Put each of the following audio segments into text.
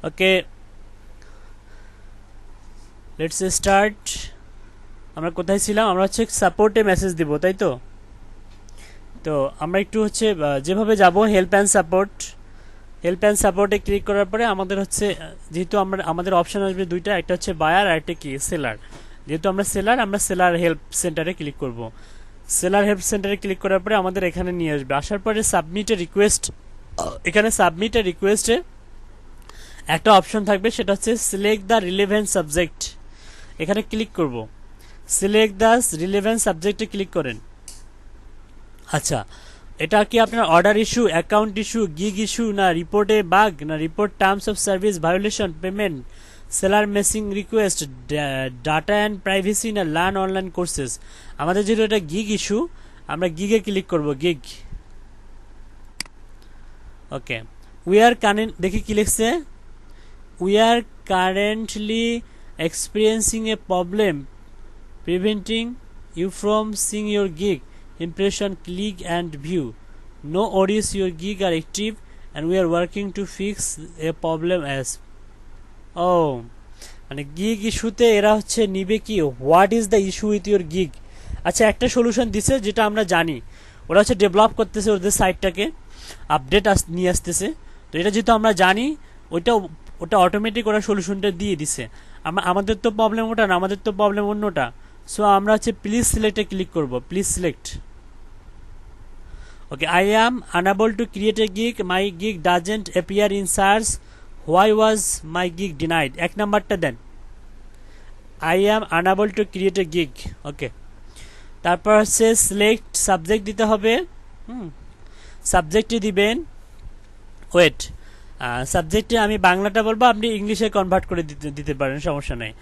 Okay, let's start. আমরা কোথায় ছিলাম? আমরা হচ্ছে সাপোর্টে মেসেজ দিব, তাই তো? তো আমরা একটু হচ্ছে যেভাবে যাব help and support. Help and সাপোর্টে ক্লিক করার পরে আমাদের হচ্ছে যেহেতু আমাদের অপশন আসবে দুইটা, একটা হচ্ছে বায়ার আর একটা কি সেলার। যেহেতু আমরা সেলার হেল্প সেন্টারে ক্লিক করব। সেলার হেল্প সেন্টারে ক্লিক করার পরে আমাদের এখানে নিয়ে আসবে। আসার পরে সাবমিট এ রিকোয়েস্ট, এখানে সাবমিট এ রিকোয়েস্টে একটা অপশন থাকবে, সেটা হচ্ছে সিলেক্ট দ্য রিলেভেন্ট সাবজেক্ট। এখানে ক্লিক করব। সিলেক্ট দ্য রিলেভেন্ট সাবজেক্টে ক্লিক করেন। আচ্ছা, এটা কি আপনার order issue, account issue, gig issue, না রিপোর্টে বাগ, না report terms of service violation, payment, seller messing request, data and privacy, না লার্ন অনলাইন কোর্সেস? আমাদের যেহেতু এটা গিগ ইস্যু, আমরা গিগে ক্লিক করব। Gig, okay. We are current, দেখি কি লিখছে। We are currently experiencing A problem preventing you from seeing your gig impression, click and view. No worries, your gig are active and we are working to fix a problem as oh, মানে gig ইস্যুতে এরা হচ্ছে নিবে কি, what is the issue with your gig. আচ্ছা, একটা solution দিছে যেটা আমরা জানি, ওরা হচ্ছে ডেভেলপ করতেছে ওদের সাইটটাকে, আপডেট নিয়ে আসতেছে। তো এটা যেহেতু আমরা জানি, ওইটা ওটা অটোমেটিক ওরা সলিউশনটা দিয়ে দিছে। আমাদের তো প্রবলেম ওটা না, আমাদের তো প্রবলেম অন্যটা। সো আমরা হচ্ছে প্লিজ সিলেক্টে ক্লিক করব। Please select, okay. I am unable to create a gig, my gig doesn't appear in search, why was my gig denied. এক নাম্বারটা দেন, I am unable to create a gig, okay. তারপর হচ্ছে select subject দিতে হবে। সাবজেক্টে দিবেন, wait, সাবজেক্টে আমি বাংলাটা বলবো, আপনি ইংলিশে কনভার্ট করে দিতে পারেন, সমস্যা নেই।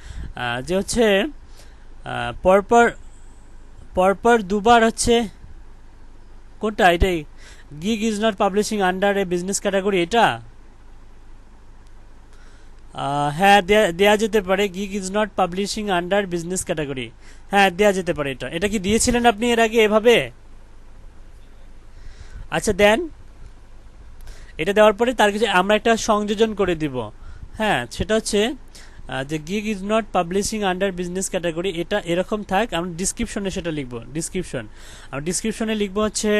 যে হচ্ছে পরপর পরপর দুবার হচ্ছে কোনটা, এটাই gig is not publishing under A business category, এটা হ্যাঁ দেয়া যেতে পারে। Gig is not publishing under business category, হ্যাঁ দেয়া যেতে পারে। এটা কি দিয়েছিলেন আপনি এর আগে এভাবে? আচ্ছা দেন, এটা দেওয়ার পরে তার কিছু আমরা একটা সংযোজন করে দিব। হ্যাঁ, সেটা হচ্ছে যে gig is not publishing under business category, এটা এরকম থাক। আমরা ডিসক্রিপশনে সেটা লিখবো। আমরা ডিসক্রিপশনে লিখবো হচ্ছে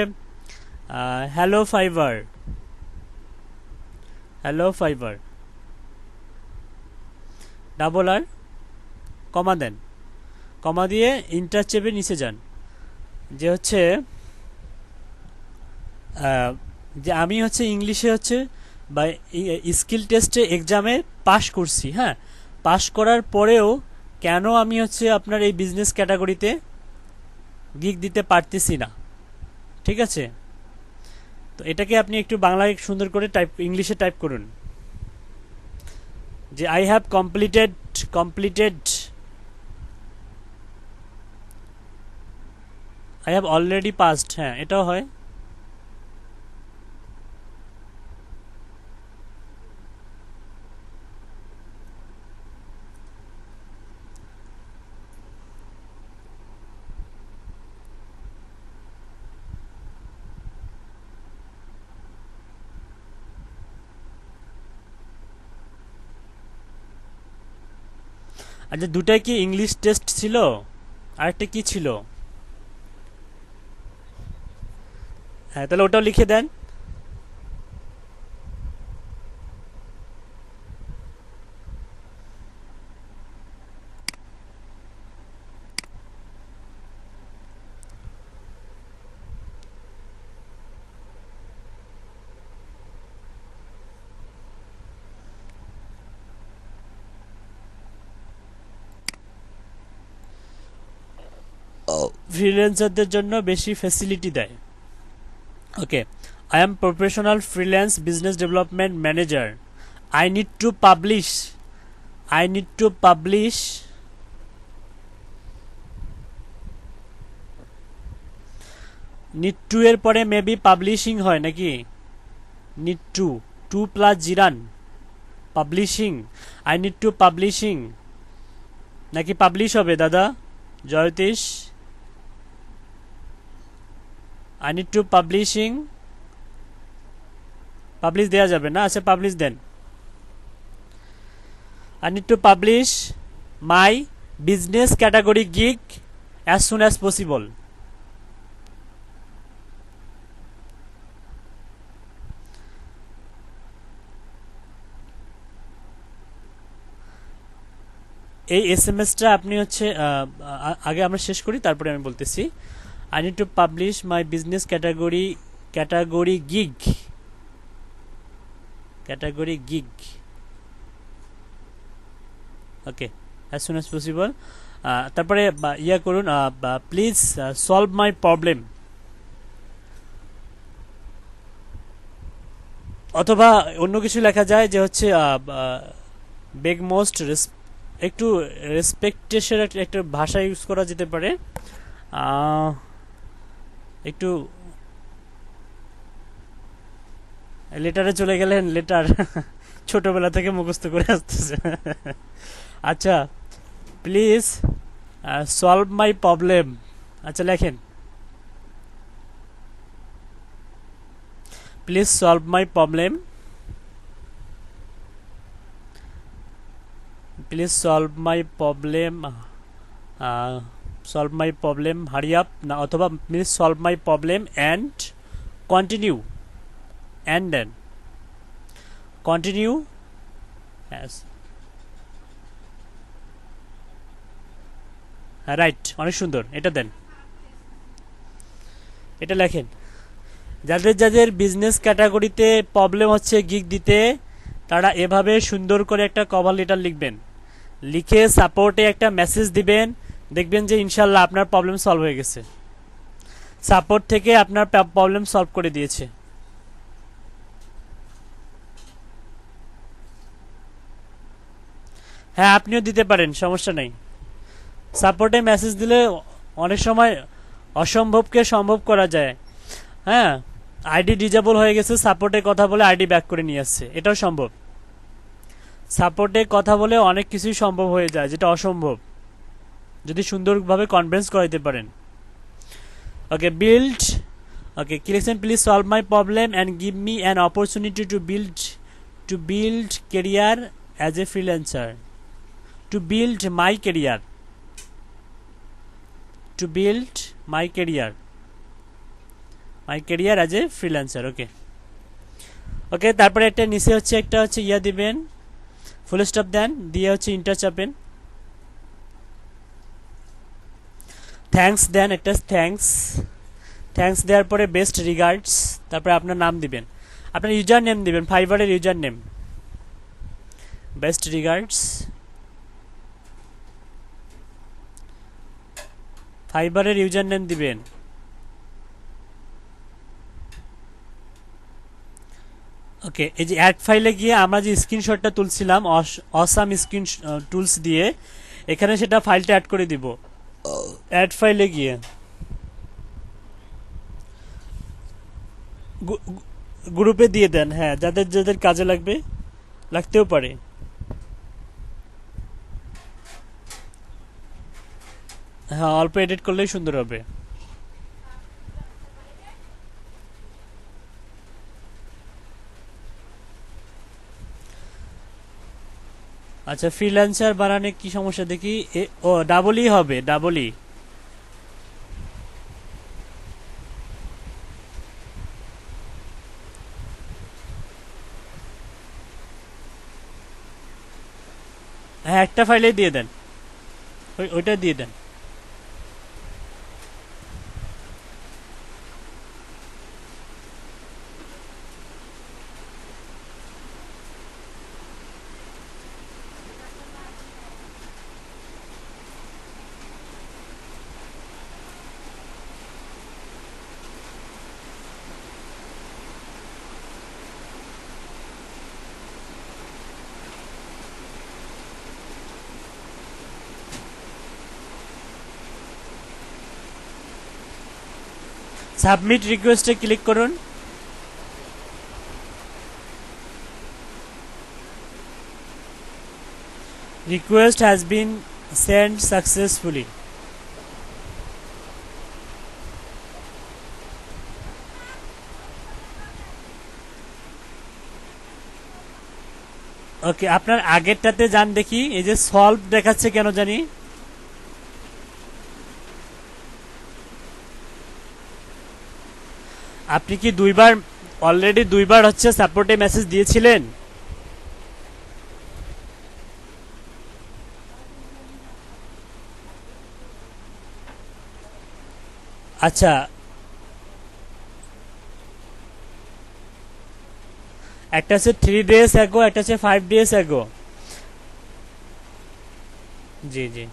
hello fibre, hello fibre, double আর কমা দেন। কমা দিয়ে ইন্টার চেপে নিচে যান। যে হচ্ছে যে আমি হচ্ছে ইংলিশে হচ্ছে বা স্কিল টেস্টে এক্সামে পাশ করছি, হ্যাঁ। পাশ করার পরেও কেন আমি হচ্ছে আপনার এই বিজনেস ক্যাটাগরিতে গিগ দিতে পারতেছি না, ঠিক আছে? তো এটাকে আপনি একটু বাংলায় সুন্দর করে ইংলিশে টাইপ করুন, যে I have completed I have already passed, হ্যাঁ এটাও হয়। আচ্ছা, দুটাই কি ইংলিশ টেস্ট ছিল? আরেকটা কি ছিল? হ্যাঁ, তাহলে ওটাও লিখে দেন। ফ্রিল্যান্সারদের জন্য বেশি ফ্যাসিলিটি দেয়, okay. I am professional freelance business development manager. I need to publish I need to publish need to এর পরে মেবি পাবলিশিং হয় নাকি? নিড টু, টু প্লাস জিরান, publishing. I need to publishing, নাকি পাবলিশ হবে দাদা Jyotish? I need to publishing, publish দেওয়া যাবে না। আচ্ছা পাবলিশ দেন। I need to publish my business category gig as soon as possible. এই এসএমএসটা আপনি হচ্ছে আগে আমরা শেষ করি, তারপরে আমি বলতেছি। I need to publish my business category gig okay as soon as possible. তারপরে ইয়া করুন, প্লিজ সলভ মাই প্রবলেম, অথবা অন্য কিছু লেখা যায় যে হচ্ছে বেগ মোস্ট একটু রেসপেক্টেশন একটা ভাষা ইউজ করা যেতে পারে। একটু লেটারে চলে গেলেন, লেটার ছোটবেলা থেকে মুখস্থ করে আসতেছে। আচ্ছা, প্লিজ সলভ মাই প্রবলেম। আচ্ছা লেখেন, please solve my problem, please solve my problem, solve my problem, hurry up না, অথবা please solve my problem and continue, and then continue as. হ্যাঁ রাইট, অনেক সুন্দর, এটা দেন, এটা লেখেন। যাদের যাদের বিজনেস ক্যাটাগরিতে প্রবলেম হচ্ছে গিগ দিতে, তারা এভাবে সুন্দর করে একটা কভার লেটার লিখবেন, লিখে সাপোর্টে একটা মেসেজ দিবেন, দেখবেন যে ইনশাল্লাহ আপনার প্রবলেম সলভ হয়ে গেছে, সাপোর্ট থেকে আপনার প্রবলেম সলভ করে দিয়েছে। হ্যাঁ আপনিও দিতে পারেন, সমস্যা নেই। সাপোর্টে মেসেজ দিলে অনেক সময় অসম্ভবকে সম্ভব করা যায়। হ্যাঁ, আইডি ডিজেবল হয়ে গেছে, সাপোর্টে কথা বলে আইডি ব্যাক করে নিয়ে আসছে, এটাও সম্ভব। সাপোর্টে কথা বলে অনেক কিছুই সম্ভব হয়ে যায় যেটা অসম্ভব, যদি সুন্দরভাবে কনভিন্স করাইতে পারেন। Okay, build, okay listen, please solve my problem and give me an opportunity to build career as a freelancer, to build my career, to build my career as a freelancer. Okay okay, তারপরে একটা নিচে হচ্ছে একটা হচ্ছে ইয়া দিবেন, full stop then, দিয়ে হচ্ছে inter চাপেন, thanks দেন, একটা থ্যাঙ্কস দেওয়ার পরে বেস্ট রিগার্ডস, তারপরে আপনার নাম দিবেন, আপনার ইউজার নেম দিবেন, ফাইবারের ইউজার নেম, বেস্ট রিগার্ডস, ফাইবারের ইউজার নেম দিবেন। ওকে, এই যে অ্যাড ফাইলে গিয়ে আমরা যে স্ক্রিনশটটা তুলছিলাম অসাম স্ক্রিন টুলস দিয়ে, এখানে সেটা ফাইলটা অ্যাড করে দিব। অ্যাড ফাইলে গিয়ে গ্রুপে দিয়ে দেন, হ্যাঁ যাদের যাদের কাজে লাগতেও পারে। হ্যাঁ, অল্প এডিট করলেই সুন্দর হবে। আচ্ছা, ফ্রিল্যান্সার বানানে কি সমস্যা দেখি, ও ডাবলই হবে, ডাবলই। হ্যাঁ একটা ফাইলে দিয়ে দেন, ওইটা দিয়ে দেন। সাবমিট রিকোয়েস্টে ক্লিক করুন। Request has been send successfully. Okay, আপনার আগেরটাতে যান দেখি, এই যে সলভ দেখাচ্ছে কেন জানি। আপনি কি অলরেডি দুইবার হচ্ছে সাপোর্টে মেসেজ দিয়েছিলেন? আচ্ছা, একটা হচ্ছে 3 days ago, একটা হচ্ছে 5 days ago। জি জি।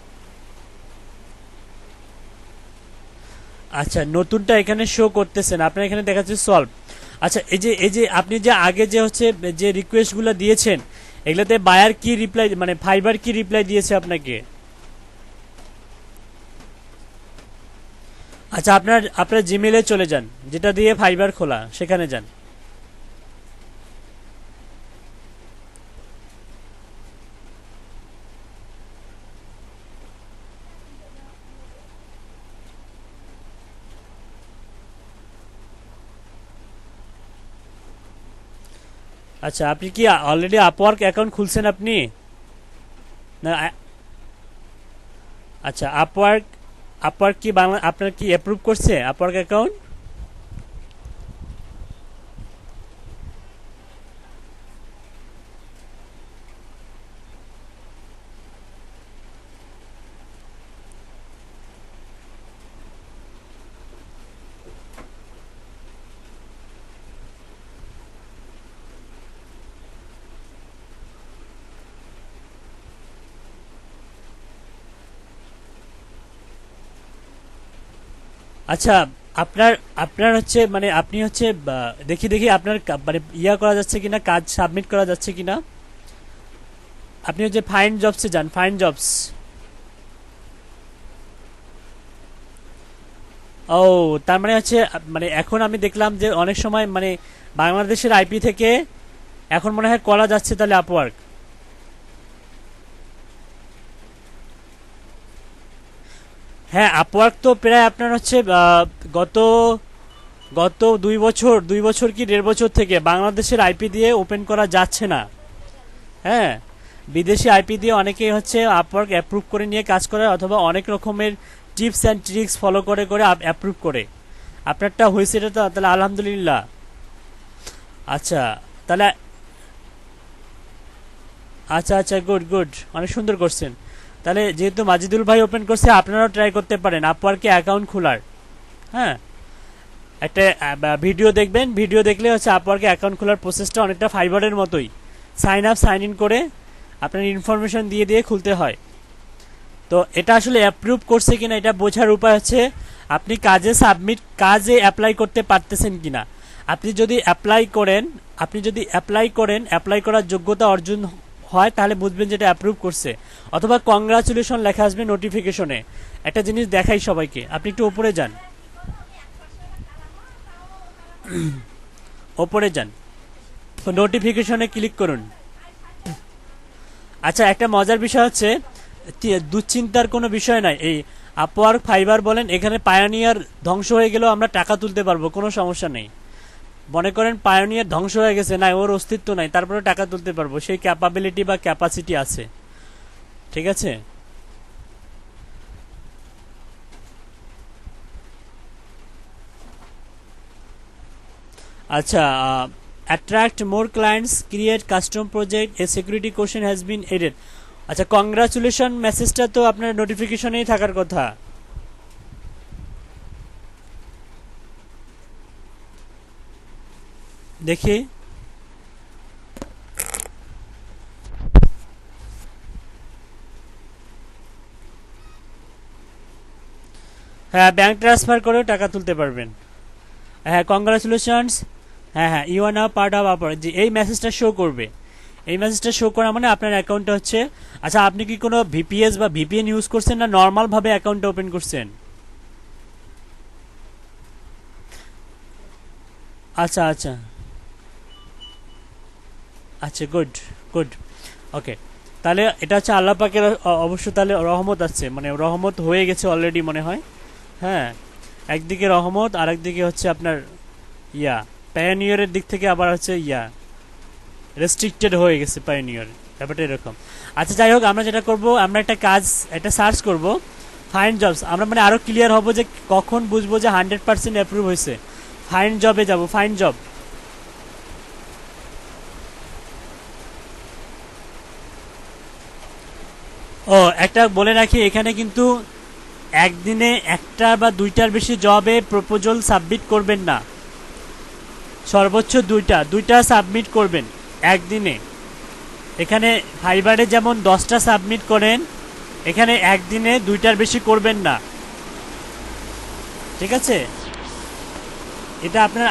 আচ্ছা, নতুনটা এখানে শো করতেছেন, আপনার এখানে দেখাচ্ছে সলভ। আচ্ছা, এই যে আপনি যে আগে যে হচ্ছে যে রিকোয়েস্টগুলো দিয়েছেন, এগুলোতে বায়ার কি রিপ্লাই, মানে ফাইবার কি রিপ্লাই দিয়েছে আপনাকে? আচ্ছা, আপনার আপনার জিমেলে চলে যান, যেটা দিয়ে ফাইবার খোলা, সেখানে যান। আচ্ছা, আপনি কি অলরেডি আপওয়ার্ক অ্যাকাউন্ট খুলছেন আপনি? না আচ্ছা, আপওয়ার্ক আপওয়ার্ক কি বাংলা আপনার কি অ্যাপ্রুভ করছে আপওয়ার্ক অ্যাকাউন্ট? আচ্ছা, আপনার আপনার হচ্ছে মানে আপনি হচ্ছে দেখি দেখি আপনার মানে ইয়া করা যাচ্ছে কিনা, কাজ সাবমিট করা যাচ্ছে কিনা। আপনি হচ্ছে ফাইন্ড জবসে যান, ফাইন্ড জবস। ও, তার মানে হচ্ছে মানে এখন আমি দেখলাম যে অনেক সময় মানে বাংলাদেশের আইপি থেকে এখন মনে হয় করা যাচ্ছে তাহলে আপওয়ার্ক। হ্যাঁ, আপওয়ার্ক তো প্রায় আপনার হচ্ছে গত গত 2 বছর, 2 বছর কি 1.5 বছর থেকে বাংলাদেশের আইপি দিয়ে ওপেন করা যাচ্ছে না। হ্যাঁ, বিদেশি আইপি দিয়ে অনেকেই হচ্ছে আপওয়ার্ক অ্যাপ্রুভ করে নিয়ে কাজ করে, অথবা অনেক রকমের টিপস অ্যান্ড ট্রিক্স ফলো করে করে অ্যাপ্রুভ করে। আপনারটা হয়েছে, এটা তো তাহলে আলহামদুলিল্লাহ। আচ্ছা, তাহলে আচ্ছা আচ্ছা, গুড গুড, অনেক সুন্দর করছেন। তাহলে যেহেতু মাজিদুল ভাই ওপেন করছে, আপনারাও ট্রাই করতে পারেন আপওয়ার্কে অ্যাকাউন্ট খোলার। হ্যাঁ, একটা ভিডিও দেখবেন, ভিডিও দেখলে হচ্ছে আপওয়ার্কে অ্যাকাউন্ট খোলার প্রসেসটা অনেকটা ফাইবারের মতোই। সাইন আপ সাইন ইন করে আপনার ইনফরমেশন দিয়ে দিয়ে খুলতে হয়। তো এটা আসলে অ্যাপ্রুভ করছে কিনা এটা বোঝার উপায় হচ্ছে আপনি কাজে অ্যাপ্লাই করতে পারতেছেন কিনা। আপনি যদি অ্যাপ্লাই করার যোগ্যতা অর্জন হয়, তাহলে বুঝবেন যেটা অ্যাপ্রুভ করছে। অথবা কংগ্রাচুলেশন লেখা আসবে নোটিফিকেশনে। একটা জিনিস দেখাই সবাইকে, আপনি একটু ওপরে যান, ওপরে যান, নোটিফিকেশনে ক্লিক করুন। আচ্ছা, একটা মজার বিষয় হচ্ছে, দুশ্চিন্তার কোনো বিষয় নাই। এই আপওয়ার্ক, ফাইবার বলেন, এখানে পায়োনিয়ার ধ্বংস হয়ে গেলেও আমরা টাকা তুলতে পারবো, কোনো সমস্যা নেই। মনে করেন পায়োনিয়ার ধ্বংস হয়ে গেছে, নাই ওর অস্তিত্ব নাই, তারপরে টাকা তুলতে পারবো, সেই ক্যাপাবিলিটি বা ক্যাপাসিটি আছে। ঠিক আছে। আচ্ছা, attract more clients, create custom project, a security question has been added. আচ্ছা, কংগ্রাচুলেশন মেসেজটা তো আপনার নোটিফিকেশনেই থাকার কথা। দেখি। হ্যাঁ, ব্যাংক ট্রান্সফার করেও টাকা তুলতে পারবেন। হ্যাঁ, কংগ্রাচুলেশনস। হ্যাঁ হ্যাঁ, you are now part of upper, জি, এই মেসেজটা শো করবে। এই মেসেজটা শো করা মানে আপনার অ্যাকাউন্টটা হচ্ছে। আচ্ছা, আপনি কি কোনো ভিপিএস বা ভিপিএন ইউজ করছেন, না নর্মাল ভাবে অ্যাকাউন্টটা ওপেন করছেন? আচ্ছা আচ্ছা আচ্ছা, গুড গুড। ওকে, তাহলে এটা হচ্ছে আল্লাহ পাকের অবশ্য তাহলে রহমত আছে, মানে রহমত হয়ে গেছে অলরেডি মনে হয়। হ্যাঁ, একদিকে রহমত আর একদিকে হচ্ছে আপনার ইয়া পায়োনিয়রের দিক থেকে আবার হচ্ছে ইয়া রেস্ট্রিক্টেড হয়ে গেছে পাইওনিয়ার, ব্যাপারটা এরকম। আচ্ছা যাই হোক, আমরা যেটা করব, আমরা একটা সার্চ করব ফাইন্ড জবস। আমরা মানে আরও ক্লিয়ার হব যে কখন বুঝবো যে 100% অ্যাপ্রুভ হয়েছে। ফাইন্ড জবে যাব, ফাইন্ড জব। ও একটা বলে রাখি, এখানে কিন্তু একদিনে একটা বা দুইটার বেশি জবে প্রপোজাল সাবমিট করবেন না, সর্বোচ্চ দুইটা সাবমিট করবেন একদিনে। এখানে ফাইবারে যেমন 10টা সাবমিট করেন, এখানে একদিনে দুইটার বেশি করবেন না, ঠিক আছে? এটা আপনার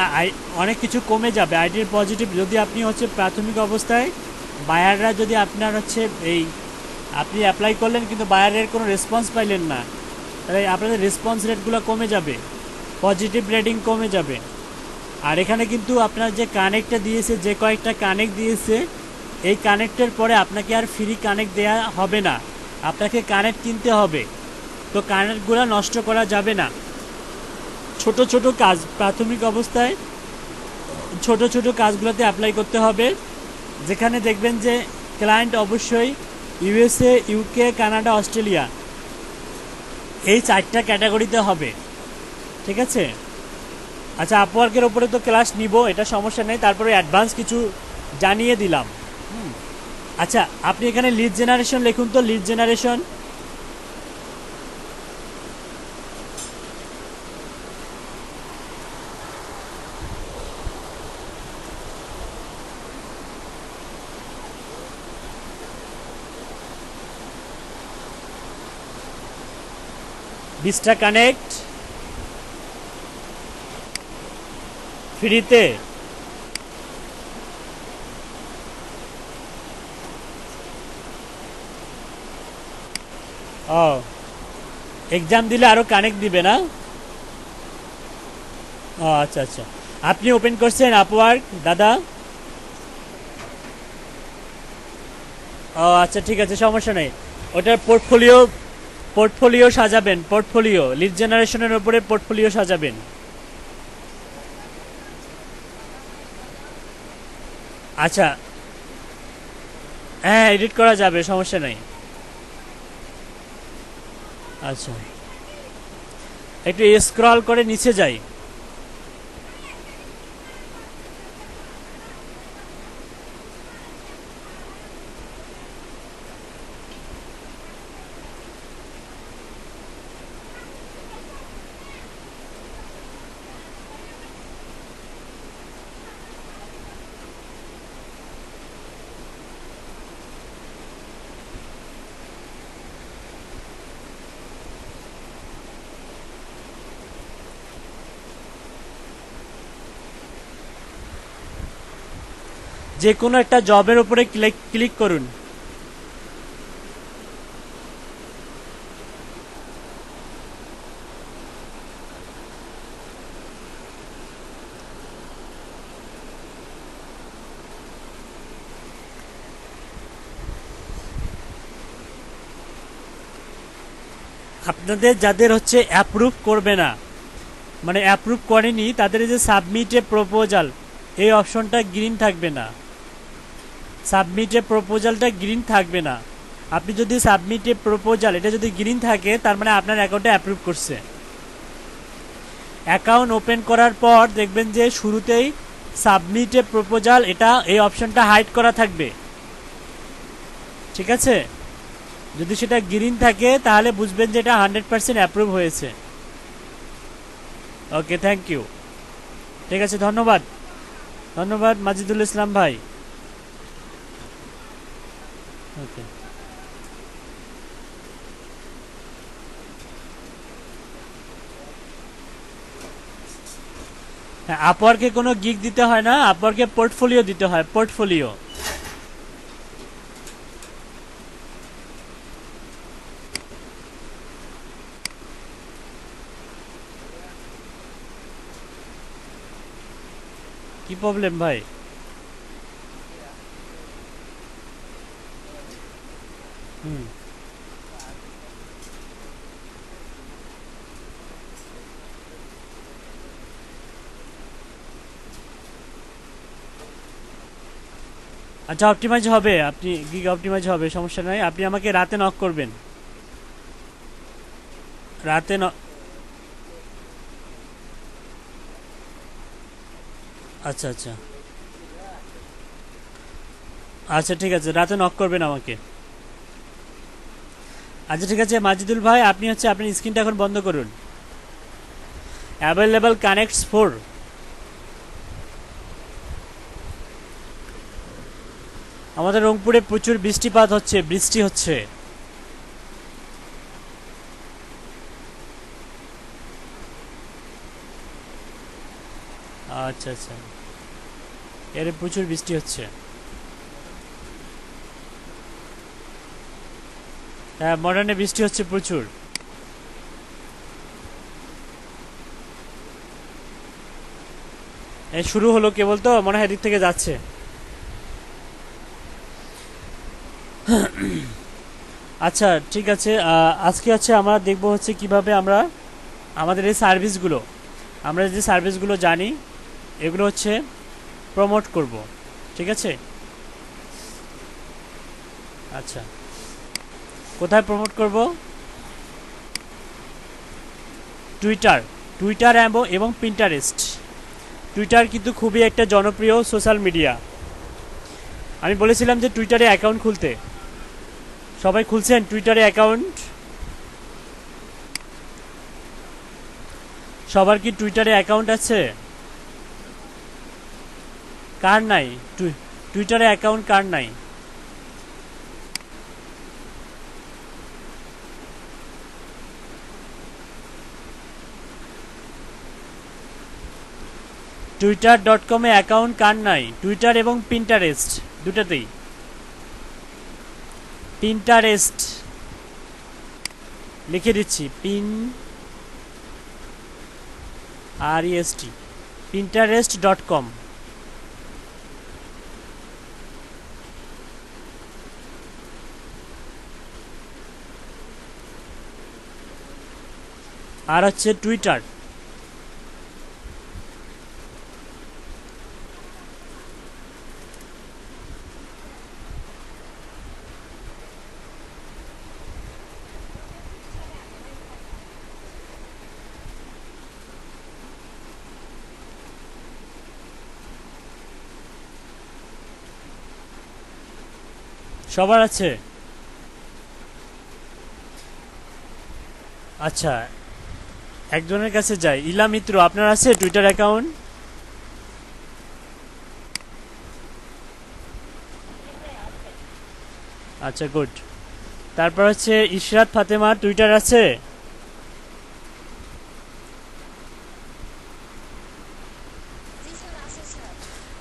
অনেক কিছু কমে যাবে আইডির পজিটিভ। যদি আপনি হচ্ছে প্রাথমিক অবস্থায় বায়াররা যদি আপনার হচ্ছে এই আপনি অ্যাপ্লাই করলেন কিন্তু বায়ারের কোনো রেসপন্স পাইলেন না, তাহলে আপনাদের রেসপন্স রেটগুলো কমে যাবে, পজিটিভ রেটিং কমে যাবে। আর এখানে কিন্তু আপনার যে কানেক্টটা দিয়েছে, যে কয়েকটা কানেক্ট দিয়েছে, এই কানেক্টের পরে আপনাকে আর ফ্রি কানেক্ট দেওয়া হবে না, আপনাকে কানেক্ট কিনতে হবে। তো কানেক্টগুলো নষ্ট করা যাবে না। ছোট ছোট কাজ প্রাথমিক অবস্থায় ছোট ছোট কাজগুলোতে অ্যাপ্লাই করতে হবে, যেখানে দেখবেন যে ক্লায়েন্ট অবশ্যই ইউএসএ, ইউকে, কানাডা, অস্ট্রেলিয়া, এই 4টা ক্যাটাগরিতে হবে, ঠিক আছে? আচ্ছা, আপওয়ার্কের ওপরে তো ক্লাস নিব, এটা সমস্যা নেই, তারপরে অ্যাডভান্স কিছু জানিয়ে দিলাম। আচ্ছা, আপনি এখানে লিড জেনারেশন লিখুন তো, লিড জেনারেশন। বিশটা কানেক্ট ফ্রিতে। ও, এক্সাম দিলে আরো কানেক্ট দিবে না? ও আচ্ছা আচ্ছা, আপনি ওপেন করছেন আপওয়ার্ক দাদা? ও আচ্ছা, ঠিক আছে, সমস্যা নেই। ওটার পোর্টফোলিও সাজাবেন, পোর্টফোলিও লিড জেনারেশনের উপরে পোর্টফোলিও সাজাবেন। আচ্ছা, হ্যাঁ এডিট করা যাবে, সমস্যা নেই। আচ্ছা, একটু স্ক্রল করে নিচে যাই। যে কোনো একটা জবের উপরে ক্লিক করুন। আপনাদের যাদের হচ্ছে অ্যাপ্রুভ করবে না, মানে অ্যাপ্রুভ করেনি, তাদের যে সাবমিট এ প্রপোজাল, এই অপশনটা গ্রিন থাকবে না, সাবমিট এ প্রপোজালটা গ্রিন থাকবে না। আপনি যদি সাবমিট এ প্রপোজাল এটা যদি গ্রিন থাকে, তার মানে আপনার অ্যাকাউন্টে অ্যাপ্রুভ করছে। অ্যাকাউন্ট ওপেন করার পর দেখবেন যে শুরুতেই সাবমিট এ প্রপোজাল, এটা এই অপশনটা হাইড করা থাকবে, ঠিক আছে? যদি সেটা গ্রিন থাকে তাহলে বুঝবেন যে এটা 100% অ্যাপ্রুভ হয়েছে। ওকে, থ্যাংক ইউ। ঠিক আছে, ধন্যবাদ, ধন্যবাদ মাজিদুল ইসলাম ভাই। ওকে, হ্যাঁ, আপওয়ার্কে কোনো গিগ দিতে হয় না, আপওয়ার্কে পোর্টফোলিও দিতে হয়, পোর্টফোলিও। কি প্রবলেম ভাই? হুম, আচ্ছা অপটিমাইজ হবে, আপনি গিগ অপটিমাইজ হবে, সমস্যা নাই। আপনি আমাকে রাতে নক করবেন, রাতে আচ্ছা আচ্ছা আচ্ছা ঠিক আছে, রাতে নক করবেন আমাকে। আচ্ছা ঠিক আছে মাজিদুল ভাই, আপনি হচ্ছে আপনার স্ক্রিনটা এখন বন্ধ করুন। Available connects 4। আমাদের রংপুরে প্রচুর বৃষ্টিপাত হচ্ছে, বৃষ্টি হচ্ছে। আচ্ছা আচ্ছা, এর প্রচুর বৃষ্টি হচ্ছে। হ্যাঁ মডার্নে বৃষ্টি হচ্ছে প্রচুর। এই শুরু হলো কেবল, তো মনে হয় এদিক থেকে যাচ্ছে। আচ্ছা ঠিক আছে, আজকে হচ্ছে আমরা দেখব হচ্ছে কিভাবে আমরা আমাদের এই সার্ভিসগুলো, আমরা যে সার্ভিসগুলো জানি এগুলো হচ্ছে প্রমোট করব, ঠিক আছে? আচ্ছা, কোথায় প্রমোট করব? টুইটার, টুইটার এবং পিন্টারেস্ট। টুইটার কিন্তু খুবই একটা জনপ্রিয় সোশ্যাল মিডিয়া। আমি বলেছিলাম যে টুইটারে অ্যাকাউন্ট খুলতে, সবাই খুলছেন টুইটারে অ্যাকাউন্ট? সবার কি টুইটারে অ্যাকাউন্ট আছে? কার নাই? টুইটারে অ্যাকাউন্ট কার নাই? twitter.com-এ অ্যাকাউন্ট কার নাই? টুইটার এবং পিন্টারেস্ট দুটাতেই। পিন্টারেস্ট লিখে দিচ্ছি, REST, pinterest.com। আর হচ্ছে টুইটার। সবার আছে? আচ্ছা, একজনের কাছে যাই। ইলা মিত্র, আপনার আছে টুইটার অ্যাকাউন্ট? আচ্ছা গুড। তারপর হচ্ছে ইশরাত ফাতেমা, টুইটার আছে?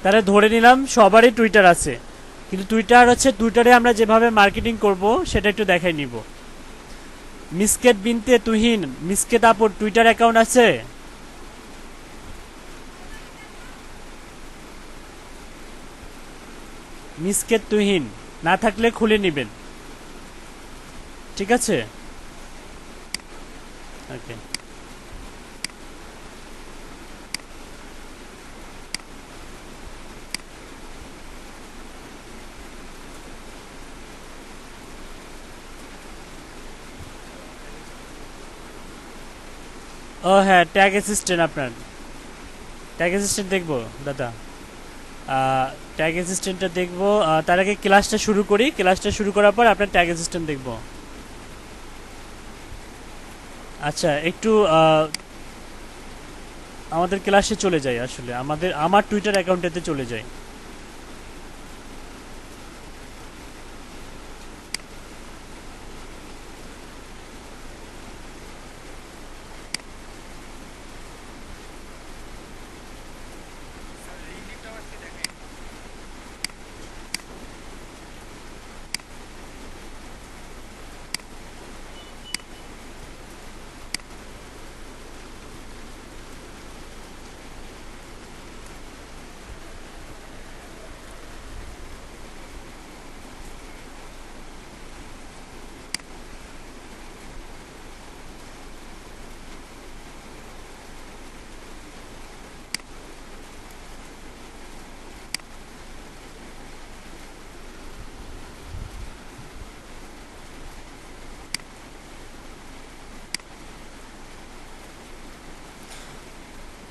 তাহলে ধরে নিলাম সবারই টুইটার আছে, কিন্তু টুইটার হচ্ছে টুইটারে আমরা যেভাবে মার্কেটিং করব সেটা একটু দেখাই নিব। মিসকেট বিনতে তুহিন, মিসকেট আপুর টুইটার অ্যাকাউন্ট আছে? মিসকেট তুহিন, না থাকলে খুলে নেবেন, ঠিক আছে? ওকে। ও হ্যাঁ, ট্যাগ অ্যাসিস্ট্যান্ট, আপনার ট্যাগ অ্যাসিস্ট্যান্ট দেখবো দাদা। ট্যাগ অ্যাসিস্ট্যান্টটা দেখবো, তার আগে ক্লাসটা শুরু করি। ক্লাসটা শুরু করার পর আপনার ট্যাগ অ্যাসিস্ট্যান্ট দেখবো। আচ্ছা একটু আমাদের ক্লাসে চলে যাই, আসলে আমার টুইটার অ্যাকাউন্টেতে চলে যাই।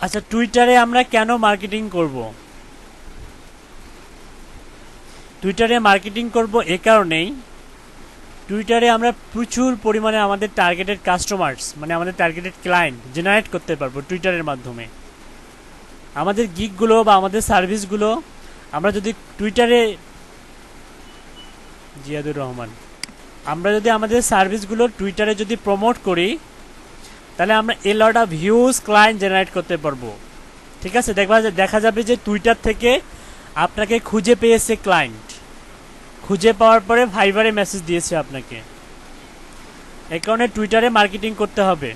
আচ্ছা, টুইটারে আমরা কেন মার্কেটিং করব? টুইটারে মার্কেটিং করব এ কারণেই, টুইটারে আমরা প্রচুর পরিমাণে আমাদের টার্গেটেড কাস্টমার্স, মানে আমাদের টার্গেটেড ক্লায়েন্ট জেনারেট করতে পারবো টুইটারের মাধ্যমে। আমাদের গিগগুলো বা আমাদের সার্ভিসগুলো আমরা যদি টুইটারে, জিয়াদুর রহমান, আমরা যদি আমাদের সার্ভিসগুলো টুইটারে যদি প্রমোট করি, তাহলে আমরা a lot of huge client generate করতে পারবো। ঠিক আছে, দেখা যাবে যে টুইটার থেকে আপনাকে খুঁজে পেয়েছে ক্লায়েন্ট, খুঁজে পাওয়ার পরে ফাইবারে মেসেজ দিয়েছে আপনাকে। এই কারণে টুইটারে মার্কেটিং করতে হবে।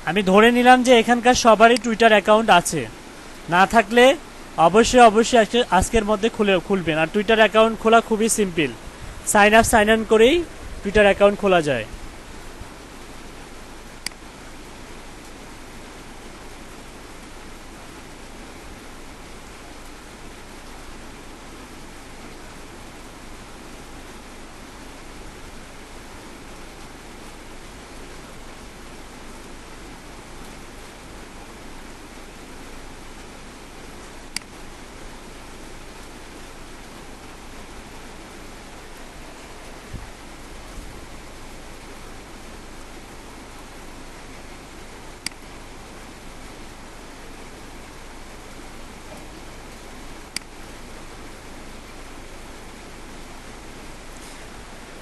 আমি ধরে নিলাম যে এখানকার সবারই টুইটার অ্যাকাউন্ট আছে, না থাকলে অবশ্যই আজকের মধ্যে খুলবেন। আর টুইটার অ্যাকাউন্ট খোলা খুবই সিম্পল, সাইন ইন করেই টুইটার অ্যাকাউন্ট খোলা যায়।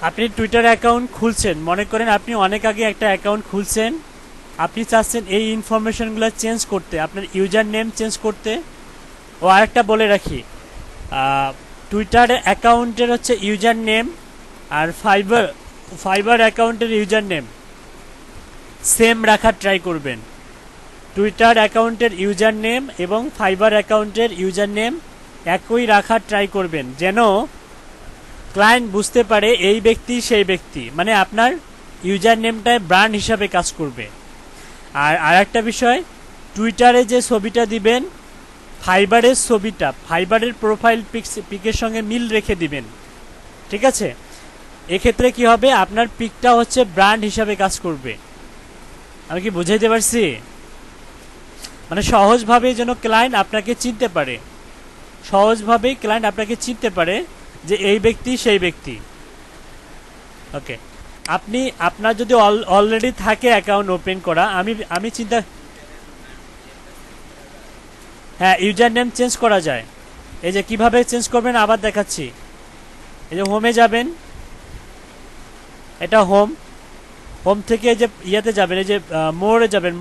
আপনি টুইটার অ্যাকাউন্ট খুলছেন, মনে করেন আপনি অনেক আগে একটা অ্যাকাউন্ট খুলছেন, আপনি চাচ্ছেন এই ইনফরমেশনগুলো চেঞ্জ করতে, আপনার ইউজার নেম চেঞ্জ করতে। ও আরেকটা বলে রাখি, টুইটার অ্যাকাউন্টের হচ্ছে ইউজার নেম আর ফাইবার অ্যাকাউন্টের ইউজার নেম সেম রাখার ট্রাই করবেন। টুইটার অ্যাকাউন্টের ইউজার নেম এবং ফাইবার অ্যাকাউন্টের ইউজার নেম একই রাখার ট্রাই করবেন, যেন ক্লায়েন্ট বুঝতে পারে এই ব্যক্তি সেই ব্যক্তি, মানে আপনার ইউজার নেমটায় ব্র্যান্ড হিসাবে কাজ করবে। আর আরেকটা বিষয়, টুইটারে যে ছবিটা দিবেন, ফাইবারের ছবিটা ফাইবারের প্রোফাইল পিকের সঙ্গে মিল রেখে দিবেন। ঠিক আছে, এক্ষেত্রে কি হবে, আপনার পিকটা হচ্ছে ব্র্যান্ড হিসাবে কাজ করবে। আমি কি বুঝাইতে পারছি? মানে সহজভাবে যেন ক্লায়েন্ট আপনাকে চিনতে পারে, সহজভাবেই ক্লায়েন্ট আপনাকে চিনতে পারে যে এই ব্যক্তি সেই ব্যক্তি। ওকে, আপনার যদি অলরেডি থাকে অ্যাকাউন্ট ওপেন করা, আমি চিন্তা, হ্যাঁ, ইউজার নেম চেঞ্জ করা যায়। এই যে কিভাবে চেঞ্জ করবেন আবার দেখাচ্ছি। এই যে হোমে যাবেন, এটা হোম থেকে এই যে ইয়াতে যাবেন, এই যে মোড়ে যাবেন,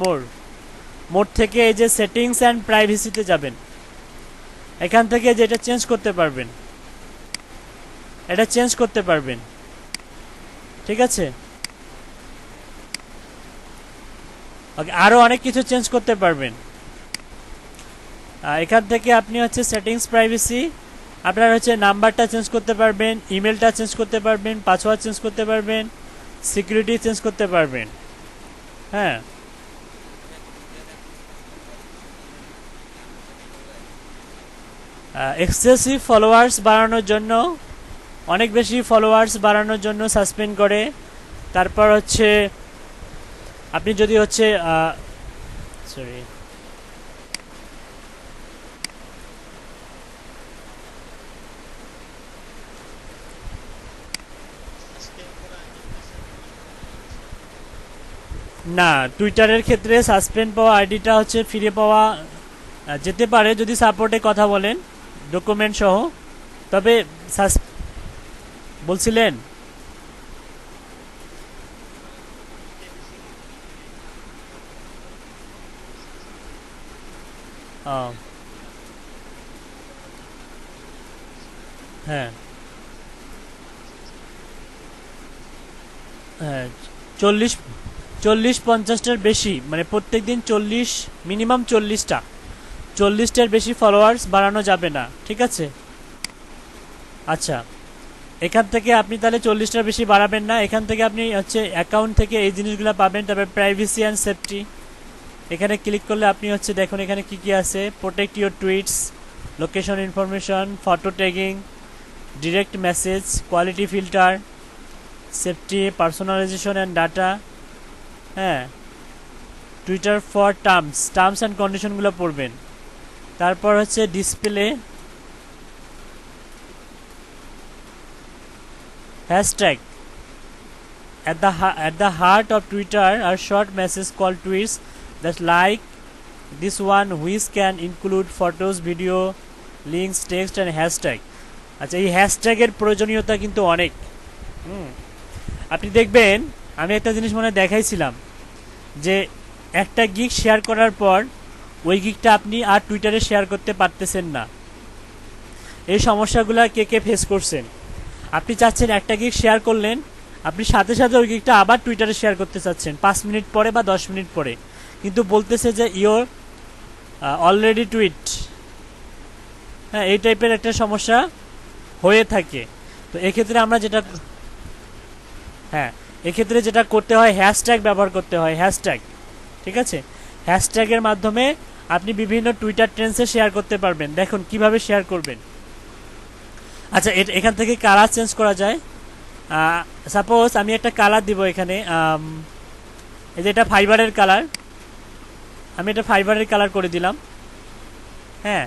মোড় থেকে এই যে সেটিংস অ্যান্ড প্রাইভেসিতে যাবেন। এখান থেকে যে এটা চেঞ্জ করতে পারবেন, এটা চেঞ্জ করতে পারবেন। ঠিক আছে, ওকে, আরও অনেক কিছু চেঞ্জ করতে পারবেন। এখান থেকে আপনি হচ্ছে সেটিংস প্রাইভেসি, আপনার হচ্ছে নাম্বারটা চেঞ্জ করতে পারবেন, ইমেলটা চেঞ্জ করতে পারবেন, পাসওয়ার্ড চেঞ্জ করতে পারবেন, সিকিউরিটি চেঞ্জ করতে পারবেন। হ্যাঁ, এক্সেসিভ ফলোয়ার্স বাড়ানোর জন্য, অনেক বেশি ফলোয়ার্স বাড়ানোর জন্য সাসপেন্ড করে। তারপর হচ্ছে আপনি যদি হচ্ছে সরি, না, টুইটারের ক্ষেত্রে সাসপেন্ড পাওয়া আইডিটা হচ্ছে ফিরে পাওয়া যেতে পারে যদি সাপোর্টে কথা বলেন ডকুমেন্ট সহ। তবে বলছিলেন হ্যাঁ, হ্যাঁ, 40-50টার বেশি, মানে প্রত্যেক দিন মিনিমাম 40টার বেশি ফলোয়ার্স বাড়ানো যাবে না। ঠিক আছে, আচ্ছা, এখান থেকে আপনি তাহলে 40টার বেশি বাড়াবেন না। এখান থেকে আপনি হচ্ছে অ্যাকাউন্ট থেকে এই জিনিসগুলো পাবেন। তারপরে প্রাইভেসি অ্যান্ড সেফটি, এখানে ক্লিক করলে আপনি হচ্ছে দেখুন এখানে কি কি আছে, protect your tweets, location information, photo tagging, direct message, quality filter, safety, personalisation and data. হ্যাঁ, টুইটার ফর টার্মস অ্যান্ড কন্ডিশনগুলো পড়বেন। তারপর হচ্ছে display hashtag at the heart of Twitter are short message called tweets that like this one which can include photos, video, links, text and hashtag। আচ্ছা, এই হ্যাশট্যাগের প্রয়োজনীয়তা কিন্তু অনেক। আপনি দেখবেন, আমি একটা জিনিস মনে দেখাইছিলাম যে একটা গিগ শেয়ার করার পর ওই গিগটা আপনি আর টুইটারে শেয়ার করতে পারতেছেন না। এই সমস্যাগুলো কে কে ফেস করছেন? আপনি চাচ্ছেন একটা গিগ শেয়ার করলেন, আপনি সাথে সাথে ওই গিগটা আবার টুইটারে শেয়ার করতে চাচ্ছেন 5 মিনিট পরে বা 10 মিনিট পরে, কিন্তু বলতেছে যে ইওর অলরেডি টুইট। হ্যাঁ, এই টাইপের একটা সমস্যা হয়ে থাকে। তো এক্ষেত্রে আমরা যেটা করতে হয়, হ্যাশট্যাগ ব্যবহার করতে হয়। হ্যাশট্যাগ, ঠিক আছে? হ্যাশট্যাগের মাধ্যমে আপনি বিভিন্ন টুইটার ট্রেন্ডসে শেয়ার করতে পারবেন। দেখুন কিভাবে শেয়ার করবেন। আচ্ছা, এখান থেকে কালার চেঞ্জ করা যায়। সাপোজ আমি একটা কালার দিব এখানে, এই যে এটা ফাইবারের কালার, আমি এটা ফাইবারের কালার করে দিলাম। হ্যাঁ,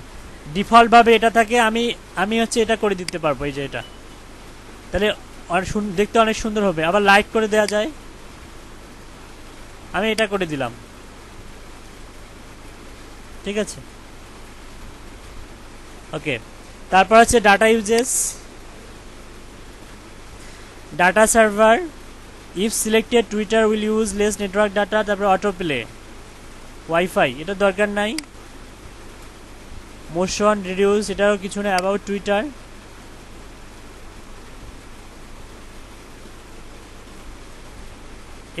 ডিফল্টভাবে এটা থাকে, আমি হচ্ছে এটা করে দিতে পারবো, এই যে এটা, তাহলে দেখতে অনেক সুন্দর হবে। আবার লাইট করে দেওয়া যায়, আমি এটা করে দিলাম, ঠিক আছে? ওকে, তারপর হচ্ছে data uses, data server, if selected Twitter will use less network data. তারপর অটো প্লে, ওয়াইফাই, এটা দরকার নাই। মোশন রিডিউস, এটারও কিছু না। অ্যাবাউট টুইটার,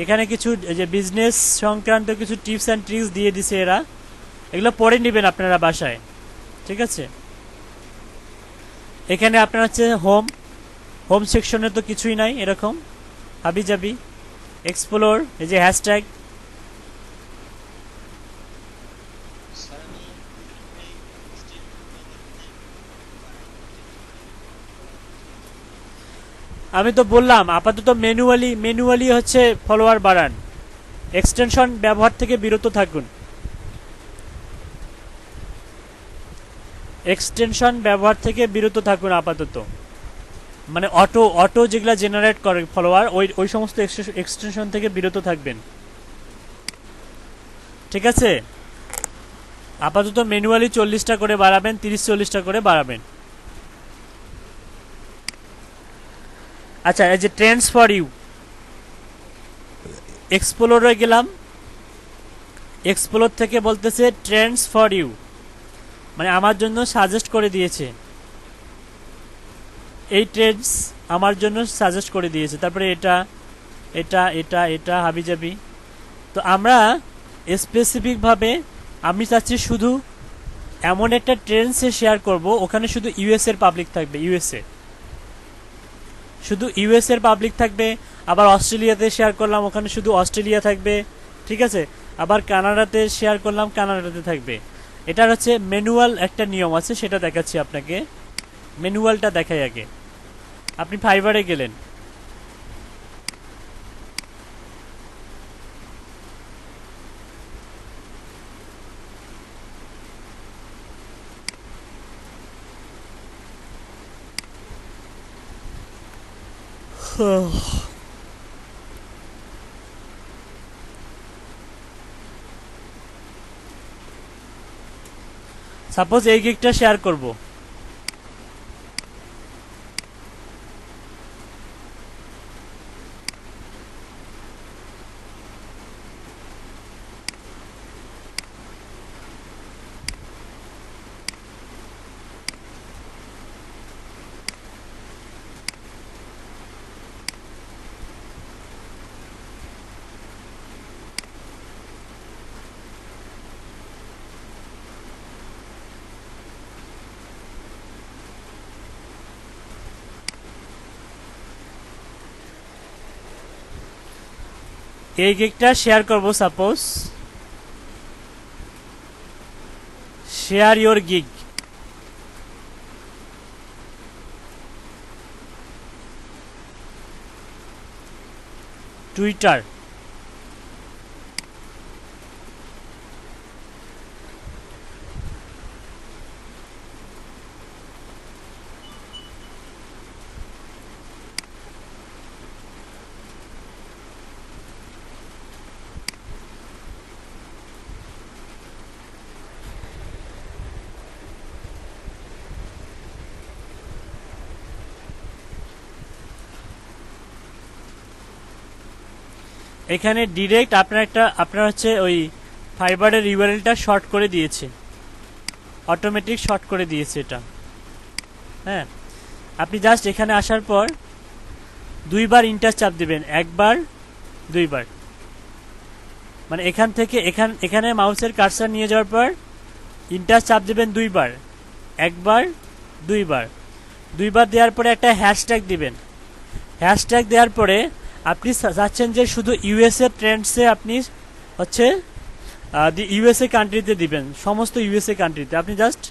এখানে কিছু যে বিজনেস সংক্রান্ত কিছু টিপস অ্যান্ড ট্রিক্স দিয়ে দিছে এরা, এগুলো পড়ে নেবেন আপনারা বাসায়, ঠিক আছে? এখানে আপনার হচ্ছে হোম সেকশনে তো কিছুই নাই, এরকম হাবি জাবি। এক্সপ্লোর, এই যে হ্যাশট্যাগ, আমি তো বললাম আপাতত ম্যানুয়ালি হচ্ছে ফলোয়ার বাড়ান, এক্সটেনশন ব্যবহার থেকে বিরত থাকুন। আপাতত, মানে অটো যেগুলা জেনারেট করে ফলোয়ার, ওই সমস্ত এক্সটেনশন থেকে বিরত থাকবেন, ঠিক আছে? আপাতত ম্যানুয়ালি 40টা করে বাড়াবেন, 30-40টা করে বাড়াবেন। আচ্ছা, এই যে ট্রেন্ডস ফর ইউ, এক্সপ্লোরে গেলাম, এক্সপ্লোর থেকে বলতেছে ট্রেন্ডস ফর ইউ, মানে আমার জন্য সাজেস্ট করে দিয়েছে, এই ট্রেন্ডস আমার জন্য সাজেস্ট করে দিয়েছে। তারপরে এটা এটা এটা এটা হাবিজাবি। তো আমরা স্পেসিফিকভাবে, আমি চাচ্ছি শুধু এমন একটা ট্রেন্ডসে শেয়ার করব ওখানে শুধু ইউএস এর পাবলিক থাকবে, শুধু ইউএস এর পাবলিক থাকবে। আবার অস্ট্রেলিয়াতে শেয়ার করলাম, ওখানে শুধু অস্ট্রেলিয়া থাকবে, ঠিক আছে? আবার কানাডাতে শেয়ার করলাম, কানাডাতে থাকবে। এটার হচ্ছে ম্যানুয়াল একটা নিয়ম আছে, সেটা দেখাচ্ছি আপনাকে। ম্যানুয়ালটা দেখাই আগে। আপনি ফাইবারে গেলেন, সাপোজ এই গিগটা শেয়ার করব, এই গিগটা শেয়ার করব। Suppose share your gig, Twitter, এখানে ডিরেক্ট আপনার হচ্ছে ওই ফাইবারের ইউআরএলটা শর্ট করে দিয়েছে, অটোমেটিক শর্ট করে দিয়েছে এটা। হ্যাঁ, আপনি জাস্ট এখানে আসার পর দুইবার ইন্টার চাপ দিবেন, একবার দুইবার, মানে এখান থেকে এখানে মাউসের কার্সার নিয়ে যাওয়ার পর ইন্টার চাপ দিবেন দুইবার, একবার দুইবার দেওয়ার পরে একটা হ্যাশট্যাগ দিবেন। হ্যাশট্যাগ দেওয়ার পরে আপনি চাচ্ছেন যে শুধু ইউএসএ ট্রেন্ডসে আপনি হচ্ছে ইউএসএ কান্ট্রিতে দিবেন, সমস্ত ইউএসএ কান্ট্রিতে। আপনি জাস্ট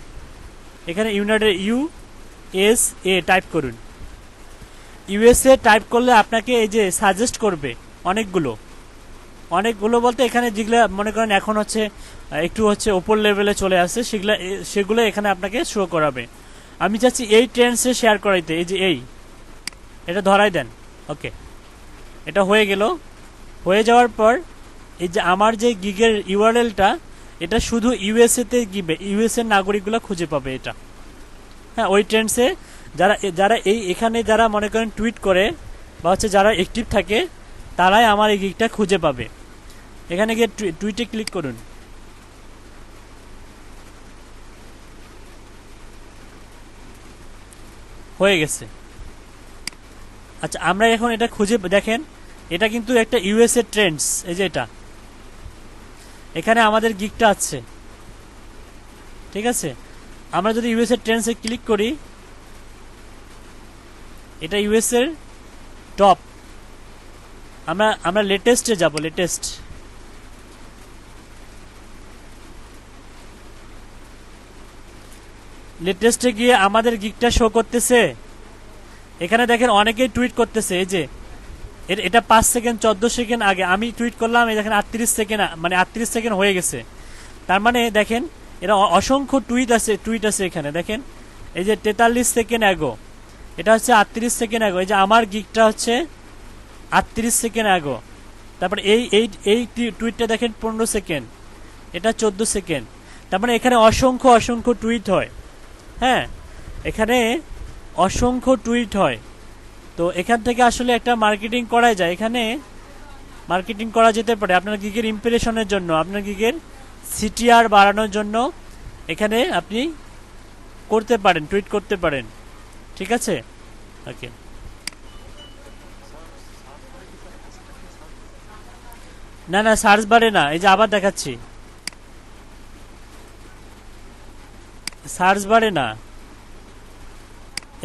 এখানে ইউনাইটেড USA টাইপ করুন। ইউএসএ টাইপ করলে আপনাকে এই যে সাজেস্ট করবে অনেকগুলো বলতে এখানে যেগুলো মনে করেন এখন হচ্ছে একটু হচ্ছে ওপর লেভেলে চলে আসে, সেগুলো এখানে আপনাকে শো করাবে। আমি চাচ্ছি এই ট্রেন্ডসে শেয়ার করাইতে, এই যে এটা ধরাই দেন। ওকে, এটা হয়ে গেল। হয়ে যাওয়ার পর এই যে আমার যে গিগের ইউআরএলটা, এটা শুধু ইউএসএতে গিবে, ইউএসএর নাগরিকগুলো খুঁজে পাবে এটা। হ্যাঁ, ওই ট্রেন্ডসে যারা এখানে যারা মনে করেন টুইট করে বা হচ্ছে যারা অ্যাক্টিভ থাকে, তারাই আমার এই গিগটা খুঁজে পাবে। এখানে গিয়ে টুইটে ক্লিক করুন। হয়ে গেছে। আচ্ছা, আমরা এখন এটা খুঁজে দেখেন, এটা কিন্তু একটা ইউএসএ ট্রেন্ডস, এই যে এটা, এখানে আমাদের গিগটা আছে। ঠিক আছে, আমরা যদি ইউএসএ ট্রেন্ডসে ক্লিক করি, এটা ইউএসএর টপ। আমরা লেটেস্টে যাব, লেটেস্টে গিয়ে আমাদের গিগটা শো করতেছে। এখানে দেখেন অনেকেই টুইট করতেছে, এই যে এটা 5 সেকেন্ড 14 সেকেন্ড আগে আমি টুইট করলাম, এই দেখেন 38 সেকেন্ড, মানে 38 সেকেন্ড হয়ে গেছে। তার মানে দেখেন এটা অসংখ্য টুইট আছে এখানে। দেখেন এই যে 43 সেকেন্ড আগো, এটা হচ্ছে 38 সেকেন্ড আগো, এই যে আমার গিগটা হচ্ছে 38 সেকেন্ড আগো। তারপরে এই টুইটটা দেখেন 15 সেকেন্ড, এটা 14 সেকেন্ড। তার মানে এখানে অসংখ্য টুইট হয়। হ্যাঁ, এখানে অসংখ্য টুইট হয়। তো এখান থেকে আসলে একটা মার্কেটিং করা যায়, এখানে মার্কেটিং করা যেতে পারে আপনার গিগের ইমপ্রেশনের জন্য, আপনার গিগের সিটিআর বাড়ানোর জন্য এখানে আপনি করতে পারেন, টুইট করতে পারেন। ঠিক আছে, ওকে। না সার্চ বারে না, এই যে আবার দেখাচ্ছি, সার্চ বারে না,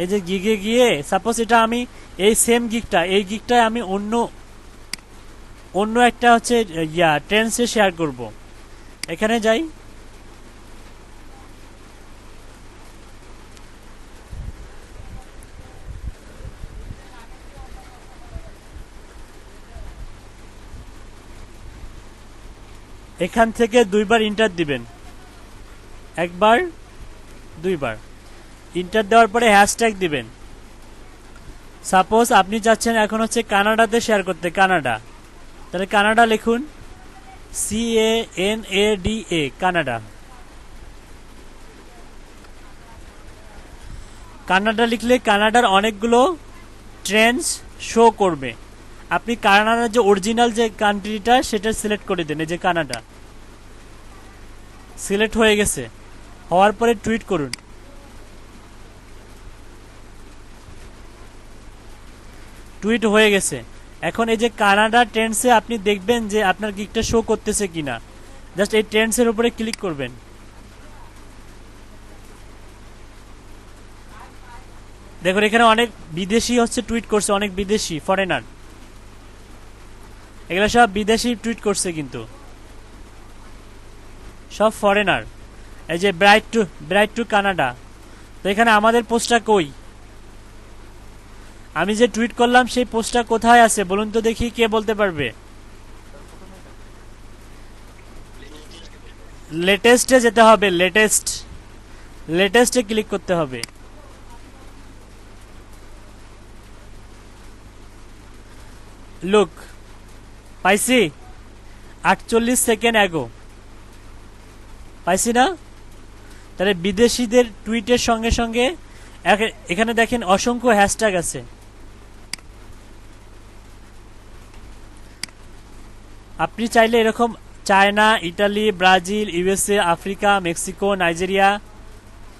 এই যে গিগে গিয়ে সাপোজ এটা আমি এই সেম এই গিগটায় আমি অন্য একটা হচ্ছে ট্রেন্ডসে শেয়ার করব। এখানে যাই, এখান থেকে দুইবার ইন্টার দিবেন, একবার দুইবার ইন্টার দেওয়ার পরে হ্যাশট্যাগ দিবেন। সাপোজ আপনি চাচ্ছেন এখন হচ্ছে কানাডাতে শেয়ার করতে, কানাডা, তাহলে কানাডা লিখুন, CANADA, কানাডা। কানাডা লিখলে কানাডার অনেকগুলো ট্রেন্ডস শো করবে। আপনি কানাডার যে অরিজিনাল যে কান্ট্রিটা সেটা সিলেক্ট করে দেন, এই যে কানাডা সিলেক্ট হয়ে গেছে। হওয়ার পরে টুইট করুন। টুইট হয়ে গেছে। এখন এই যে কানাডা ট্রেন্ডসে আপনি দেখবেন যে আপনার গিগটা শো করতেছে কিনা, জাস্ট এই ট্রেন্ডসের উপরে ক্লিক করবেন। দেখুন এখানে অনেক বিদেশি হচ্ছে টুইট করছে, অনেক বিদেশি ফরেনার, এগুলো সব বিদেশি টুইট করছে, কিন্তু সব ফরেনার। এই যে ব্রাইট টু কানাডা। তো এখানে আমাদের পোস্টটা কই, আমি যে টুইট করলাম সেই পোস্টটা কোথায় আছে বলুন তো দেখি, কে বলতে পারবে? লেটেস্টে যেতে হবে, লেটেস্টে ক্লিক করতে হবে। লুক, পাইছি 48 সেকেন্ড আগো, পাইছি না? তাহলে বিদেশিদের টুইটের সঙ্গে সঙ্গে এখানে দেখেন অসংখ্য হ্যাশট্যাগ আছে। আপনি চাইলে এরকম China, Italy, Brazil, USA, Africa, Mexico, Nigeria,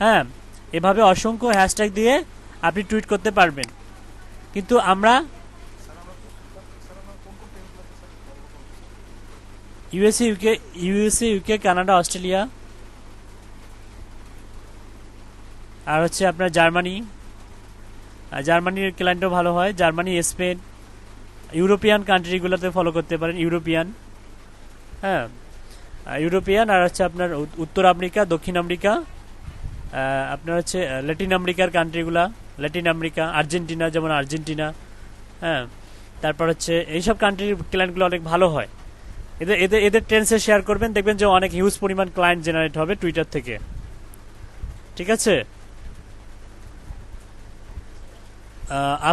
হ্যাঁ, এভাবে অসংখ্য হ্যাশট্যাগ দিয়ে আপনি টুইট করতে পারবেন। কিন্তু আমরা ইউএসএ, ইউকে, কানাডা, অস্ট্রেলিয়া, আর হচ্ছে আপনার জার্মানি। জার্মানির ক্লায়েন্টও ভালো হয়, জার্মানি, স্পেন, ইউরোপিয়ান কান্ট্রিগুলোতে ফলো করতে পারেন, ইউরোপিয়ান, হ্যাঁ, ইউরোপিয়ান, আর হচ্ছে আপনার উত্তর আমেরিকা, দক্ষিণ আমেরিকা, আপনার হচ্ছে ল্যাটিন আমেরিকার কান্ট্রিগুলা, ল্যাটিন আমেরিকা, আর্জেন্টিনা, যেমন আর্জেন্টিনা, হ্যাঁ, তারপর হচ্ছে এইসব কান্ট্রির ক্লায়েন্টগুলো অনেক ভালো হয়। এদের এদের এদের ট্রেন্ডসে শেয়ার করবেন, দেখবেন যে অনেক হিউজ পরিমাণ ক্লায়েন্ট জেনারেট হবে টুইটার থেকে। ঠিক আছে।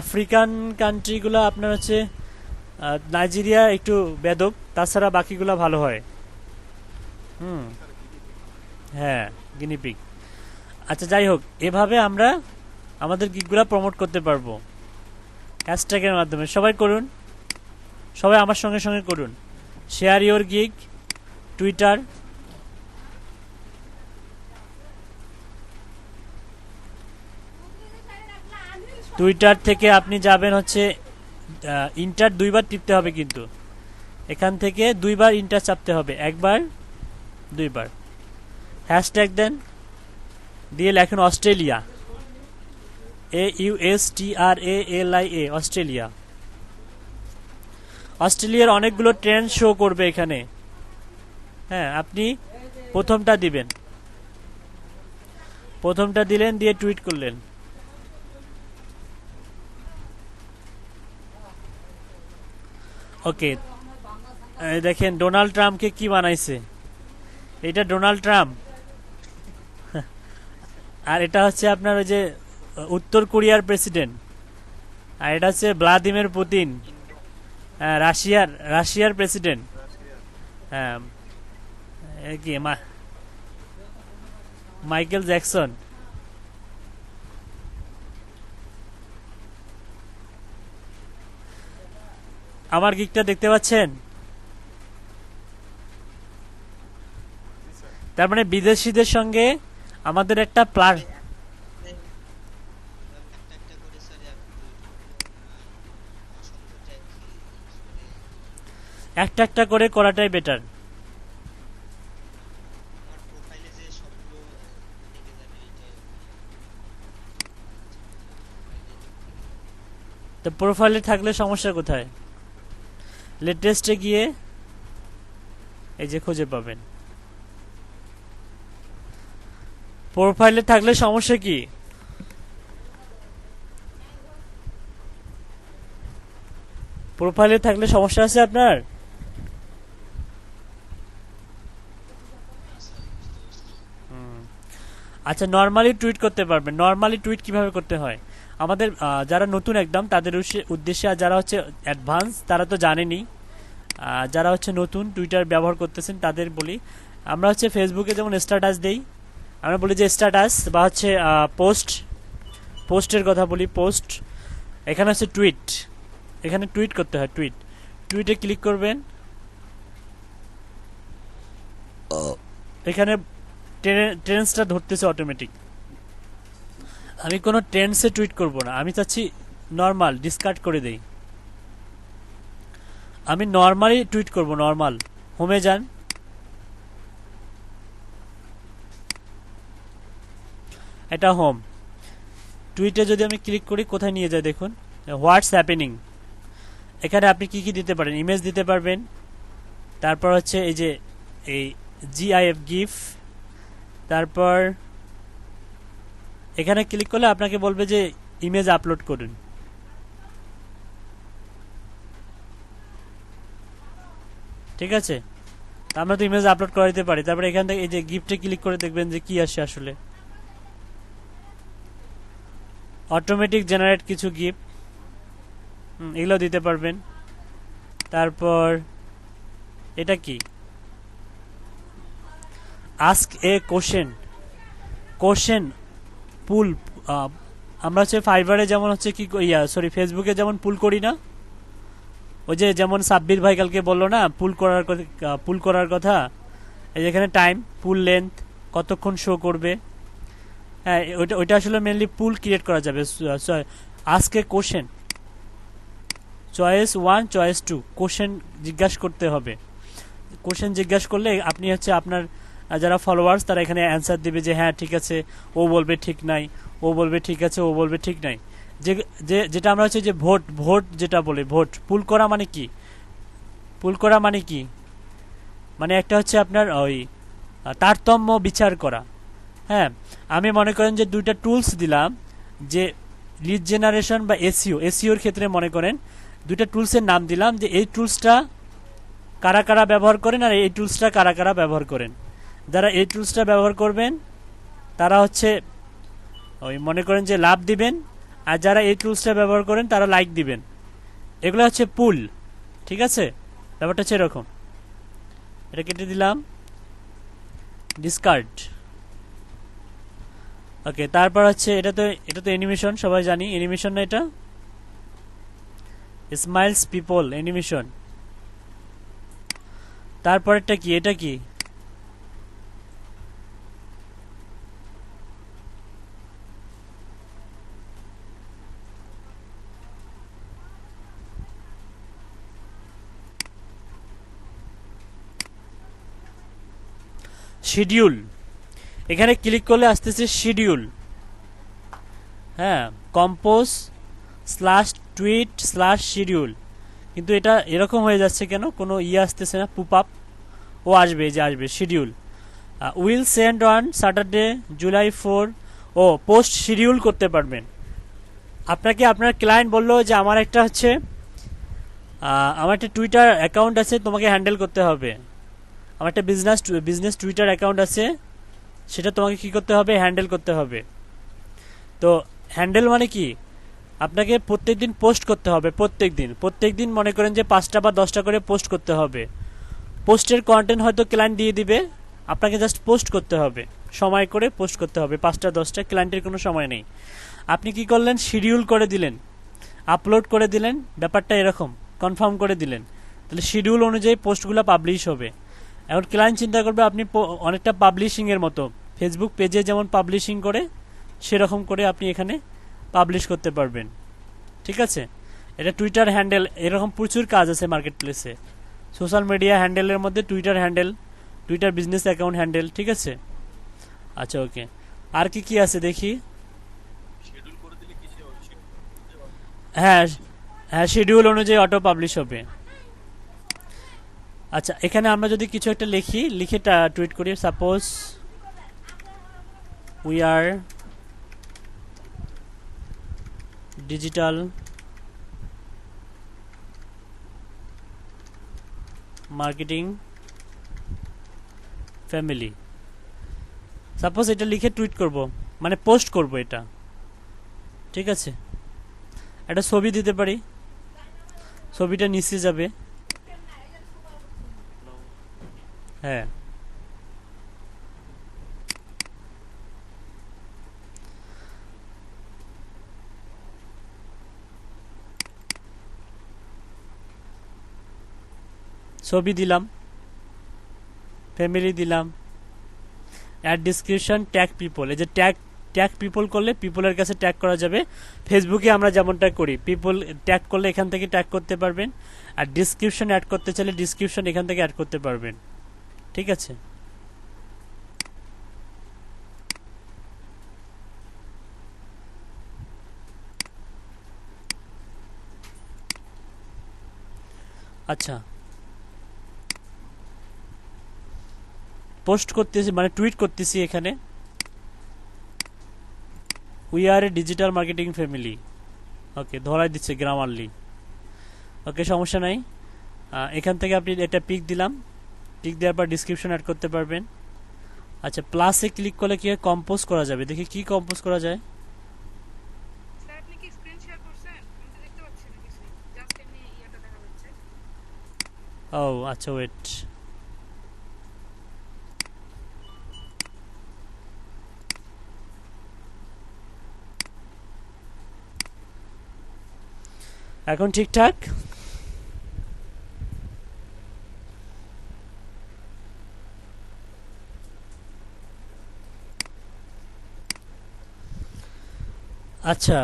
আফ্রিকান কান্ট্রিগুলো আপনার হচ্ছে নাইজেরিয়া একটু বেদক, তাছাড়া বাকিগুলো ভালো হয়। হুম, হ্যাঁ, গিনিপিগ। আচ্ছা, যাই হোক, এভাবে আমরা আমাদের গিগগুলো প্রমোট করতে পারবো হ্যাশট্যাগের মাধ্যমে। সবাই করুন, সবাই আমার সঙ্গে সঙ্গে করুন। Share your gig Twitter. Twitter থেকে আপনি যাবেন হচ্ছে ইন্টার 2বার টিপতে হবে, কিন্তু এখান থেকে 2বার ইন্টার চাপতে হবে, 1বার 2বার। হ্যাশট্যাগ দেন, দিয়ে লেখেন অস্ট্রেলিয়া, AUSTRALIA, অস্ট্রেলিয়া। অস্ট্রেলিয়ার অনেকগুলো ট্রেন্ড শো করবে এখানে। হ্যাঁ, আপনি প্রথমটা দিবেন, প্রথমটা দিলেন, দিয়ে টুইট করলেন। ওকে, দেখেন ডোনাল্ড ট্রাম্পকে কি বানাইছে। এটা ডোনাল্ড ট্রাম্প, আর এটা হচ্ছে আপনার ওই যে উত্তর কোরিয়ার প্রেসিডেন্ট, আর এটা হচ্ছে ভ্লাদিমির পুতিন, রাশিয়ার প্রেসিডেন্ট। হ্যাঁ, কি মাইকেল জ্যাকসন। আমার গিকটা দেখতে পাচ্ছেন? তার মানে বিদেশিদের সঙ্গে আমাদের একটা একটা একটা করে করাটাই বেটার। তো প্রোফাইলে থাকলে সমস্যা কোথায়? লেটেস্টে গিয়ে এই যে খুঁজে পাবেন। প্রোফাইলে থাকলে সমস্যা কি? প্রোফাইলে থাকলে সমস্যা আছে আপনার? আচ্ছা, নর্মালি টুইট করতে পারবেন। নর্মালি টুইট কিভাবে করতে হয় আমাদের যারা নতুন একদম তাদের উদ্দেশ্যে, আর যারা হচ্ছে অ্যাডভান্স তারা তো জানেনি, যারা হচ্ছে নতুন টুইটার ব্যবহার করতেছেন তাদের বলি, আমরা হচ্ছে ফেসবুকে যেমন স্ট্যাটাস দেই, আমরা বলি যে স্ট্যাটাস বা হচ্ছে পোস্টের কথা বলি, পোস্ট। এখানে হচ্ছে টুইট, এখানে টুইট করতে হয়, টুইটে ক্লিক করবেন। এখানে ট্রেন্ডসটা ধরতেছে অটোমেটিক। আমি কোনো ট্রেন্ডসে টুইট করব না, আমি চাচ্ছি নর্মাল, ডিসকার্ড করে দেই। আমি নর্মালি টুইট করব, নর্মাল। হোমে যান, এটা হোম। টুইটে যদি আমি ক্লিক করি কোথায় নিয়ে যায় দেখুন, হোয়াটস হ্যাপেনিং। এখানে আপনি কি কি দিতে পারেন, ইমেজ দিতে পারবেন, তারপর হচ্ছে এই যে এই GIF গিফ, তারপর এখানে ক্লিক করলে আপনাকে বলবে যে ইমেজ আপলোড করুন। ঠিক আছে, আমরা তো ইমেজ আপলোড করে দিতে পারি। তারপরে এখান থেকে এই যে গিফটে ক্লিক করে দেখবেন যে কি আসে আসলে, অটোমেটিক জেনারেট কিছু গিফট, এগুলো দিতে পারবেন। তারপর এটা কি, আস্ক এ কোশ্চেন পুল। আমরা হচ্ছে ফাইবারে যেমন হচ্ছে কি, ফেসবুকে যেমন পুল করি না, ওই যে যেমন সাব্বির ভাই কালকে বললো না পুল করার কথা, এই যেখানে টাইম, পুল লেন্থ, কতক্ষণ শো করবে। হ্যাঁ, ওইটা আসলে মেনলি পুল ক্রিয়েট করা যাবে। আজকে কোশ্চেন চয়েস 1 চয়েস 2 কোশ্চেন জিজ্ঞাসা করতে হবে। কোশ্চেন জিজ্ঞাসা করলে আপনি হচ্ছে আপনার যারা ফলোয়ার্স তারা এখানে অ্যান্সার দিবে যে হ্যাঁ ঠিক আছে, ও বলবে ঠিক নাই, ও বলবে ঠিক আছে, ও বলবে ঠিক নাই। যেটা আমরা হচ্ছে যে ভোট ভোট যেটা বলি, ভোট পুল করা মানে কি, পুল করা মানে কি, মানে একটা হচ্ছে আপনার ওই তারতম্য বিচার করা। হ্যাঁ, আমি মনে করেন যে দুইটা টুলস দিলাম, যে লিড জেনারেশন বা এসইওর ক্ষেত্রে মনে করেন দুইটা টুলসের নাম দিলাম, যে এই টুলসটা কারা কারা ব্যবহার করেন আর এই টুলসটা কারা কারা ব্যবহার করেন। যারা এই টুলসটা ব্যবহার করবেন তারা হচ্ছে ওই মনে করেন যে লাভ দিবেন, আর যারা এই টুলসটা ব্যবহার করেন তারা লাইক দিবেন। এগুলো হচ্ছে পুল। ঠিক আছে, ব্যাপারটা হচ্ছে এরকম। এটা কেটে দিলাম, ডিসকার্ড। ওকে, তারপর হচ্ছে এটা তো অ্যানিমেশন, সবাই জানি অ্যানিমেশন না, এটা স্মাইলস পিপল অ্যানিমেশন। তারপরেরটা কি, এটা কি, শিডিউল। এখানে ক্লিক করলে আসতেছে শিডিউল। হ্যাঁ, compose slash tweet slash schedule. কিন্তু এটা এরকম হয়ে যাচ্ছে কেন, কোনো আসতেছে না, পুপ আপ। ও আসবে, যে আসবে schedule. Will send on Saturday July 4। ও পোস্ট শিডিউল করতে পারবেন। আপনাকে আপনার ক্লায়েন্ট বললো যে আমার একটা হচ্ছে আমার একটা টুইটার অ্যাকাউন্ট আছে, তোমাকে হ্যান্ডেল করতে হবে। আমার একটা বিজনেস টুইটার অ্যাকাউন্ট আছে, সেটা তোমাকে কি করতে হবে, হ্যান্ডেল করতে হবে। তো হ্যান্ডেল মানে কি, আপনাকে প্রত্যেকদিন পোস্ট করতে হবে, প্রত্যেকদিন মনে করেন যে 5টা বা 10টা করে পোস্ট করতে হবে। পোস্টের কন্টেন্ট হয়তো ক্লায়েন্ট দিয়ে দিবে, আপনাকে জাস্ট পোস্ট করতে হবে, সময় করে পোস্ট করতে হবে 5টা 10টা, ক্লায়েন্টের কোনো সময় নেই। আপনি কি করলেন, শিডিউল করে দিলেন, আপলোড করে দিলেন, ব্যাপারটা এরকম কনফার্ম করে দিলেন, তাহলে শিডিউল অনুযায়ী পোস্টগুলো পাবলিশ হবে। এখন ক্লায়েন্ট চিন্তা করবে আপনি অনেকটা পাবলিশিংয়ের মতো, ফেসবুক পেজে যেমন পাবলিশিং করে সেরকম করে আপনি এখানে পাবলিশ করতে পারবেন। ঠিক আছে, এটা টুইটার হ্যান্ডেল, এরকম প্রচুর কাজ আছে মার্কেট প্লেসে। সোশ্যাল মিডিয়া হ্যান্ডেলের মধ্যে Twitter handle, Twitter business account handle. ঠিক আছে, আচ্ছা ওকে, আর কি কি আছে দেখি। হ্যাঁ হ্যাঁ, শিডিউল অনুযায়ী অটো পাবলিশ হবে। আচ্ছা, এখানে আমরা যদি কিছু একটা লিখে টুইট করি, suppose we are digital marketing family, suppose এটা লিখে টুইট করব, মানে পোস্ট করব এটা। ঠিক আছে, একটা ছবি দিতে পারি, ছবিটা নিচে যাবে। হ্যাঁ, ছবি দিলাম, ফ্যামিলি দিলাম, অ্যাড ডিসক্রিপশন, ট্যাগ পিপল। এই যে ট্যাগ পিপল করলে পিপলের কাছে ট্যাগ করা যাবে। ফেসবুকে আমরা যেমনটা করি, পিপল ট্যাগ করলে এখান থেকে ট্যাগ করতে পারবেন, আর ডিসক্রিপশন অ্যাড করতে চাইলে ডিসক্রিপশন এখান থেকে অ্যাড করতে পারবেন। ঠিক আছে, আচ্ছা পোস্ট করতেছি মানে টুইট করতেছি এখানে, we are a digital marketing family. Okay, ধরাই দিচ্ছে গ্রামারলি। ওকে, সমস্যা নাই। এখান থেকে আপনি একটা পিক দিলাম, পিক দেওয়ার পর ডিসক্রিপশন অ্যাড করতে পারবেন। আচ্ছা, প্লাসে ক্লিক করলে কি কম্পোজ করা যাবে, দেখি কি কম্পোজ করা যায়। ও আচ্ছা, ওয়েট, এখন ঠিকঠাক। আচ্ছা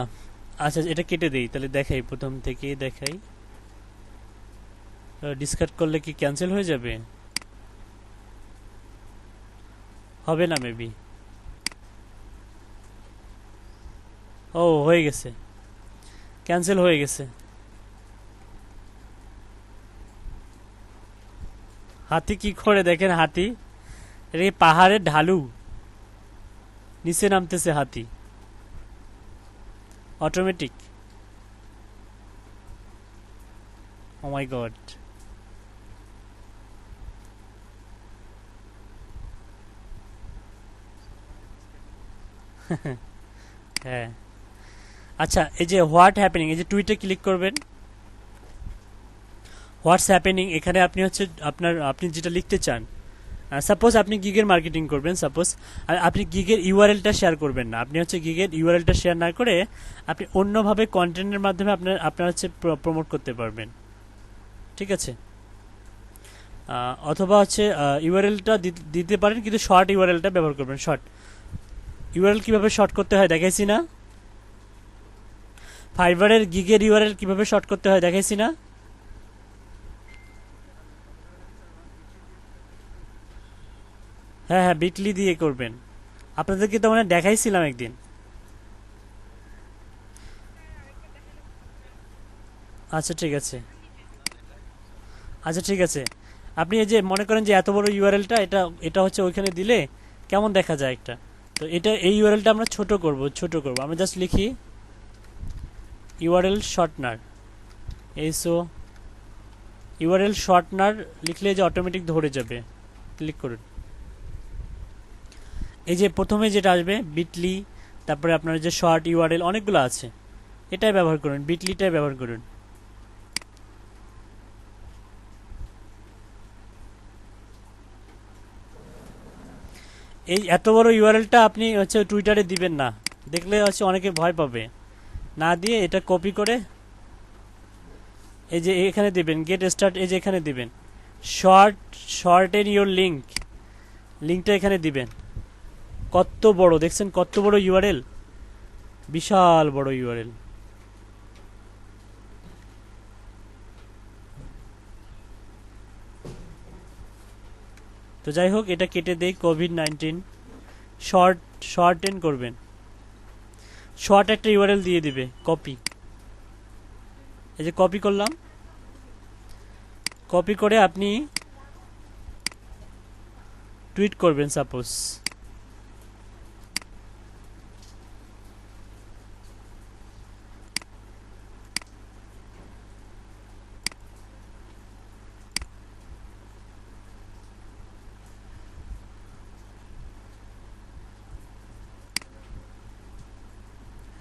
আচ্ছা, এটা কেটে দেই তাহলে, দেখাই প্রথম থেকেই দেখাই। ডিসকার্ড করলে কি ক্যান্সেল হয়ে যাবে? হবে না মেবি। ও, হয়ে গেছে, ক্যান্সেল হয়ে গেছে। হাতি কি করে দেখেন, হাতি, এটা কি পাহাড়ের ঢালু? নিচে নামতেছে হাতি, অটোমেটিক। ও মাই গড। হ্যাঁ। আচ্ছা, এই যে হোয়াট হ্যাপেনিং, এই যে টুইটে ক্লিক করবেন, হোয়াটস হ্যাপেনিং, এখানে আপনি হচ্ছে আপনি যেটা লিখতে চান। সাপোজ আপনি গিগের মার্কেটিং করবেন, সাপোজ আপনি গিগের ইউআরএলটা শেয়ার করবেন না, আপনি হচ্ছে গিগের ইউআরএলটা শেয়ার না করে আপনি অন্যভাবে কন্টেন্টের মাধ্যমে আপনার হচ্ছে প্রমোট করতে পারবেন, ঠিক আছে? অথবা হচ্ছে ইউআরএলটা দিতে পারেন, কিন্তু শর্ট ইউআরএলটা ব্যবহার করবেন। শর্ট ইউআরএল কিভাবে শর্ট করতে হয় দেখাইছি না? ফাইবারের গিগের ইউআরএল কিভাবে শর্ট করতে হয় দেখাইছি না? হ্যাঁ হ্যাঁ, বিটলি দিয়ে করবেন। আপনাদেরকে তো মানে দেখাইছিলাম একদিন। আচ্ছা ঠিক আছে, আচ্ছা ঠিক আছে। আপনি এই যে মনে করেন যে এত বড় ইউআরএলটা, এটা এটা হচ্ছে ওইখানে দিলে কেমন দেখা যায় একটা, তো এটা এই ইউআরএলটা আমরা ছোট করব। আমরা জাস্ট লিখি ইউআরএল শর্টনার, এইসো ইউআরএল শর্টনার লিখলে যে অটোমেটিক ধরে যাবে। ক্লিক করুন। এই যে প্রথমে যেটা আসবে বিটলি, তারপরে আপনার যে শর্ট ইউআরএল অনেকগুলো আছে, এটাই ব্যবহার করুন, বিটলিটাই ব্যবহার করুন। এই এত বড় ইউআরএলটা আপনি হচ্ছে টুইটারে দিবেন না, দেখলে হচ্ছে অনেকে ভয় পাবে। না দিয়ে এটা কপি করে এই যে এখানে দিবেন, গেট স্টার্ট, এই যে এখানে দিবেন শর্ট এন ইউর লিঙ্কটা এখানে দিবেন। কত বড় দেখছেন, কত বড় ইউআরএল, বিশাল বড় ইউআরএল। তো যাই হোক, এটা কেটে দেই, কোভিড-19 শর্ট শর্টেন করবেন। শর্ট একটা ইউআরএল দিয়ে দিবে, কপি, এই যে কপি করলাম। কপি করে আপনি টুইট করবেন সাপোজ।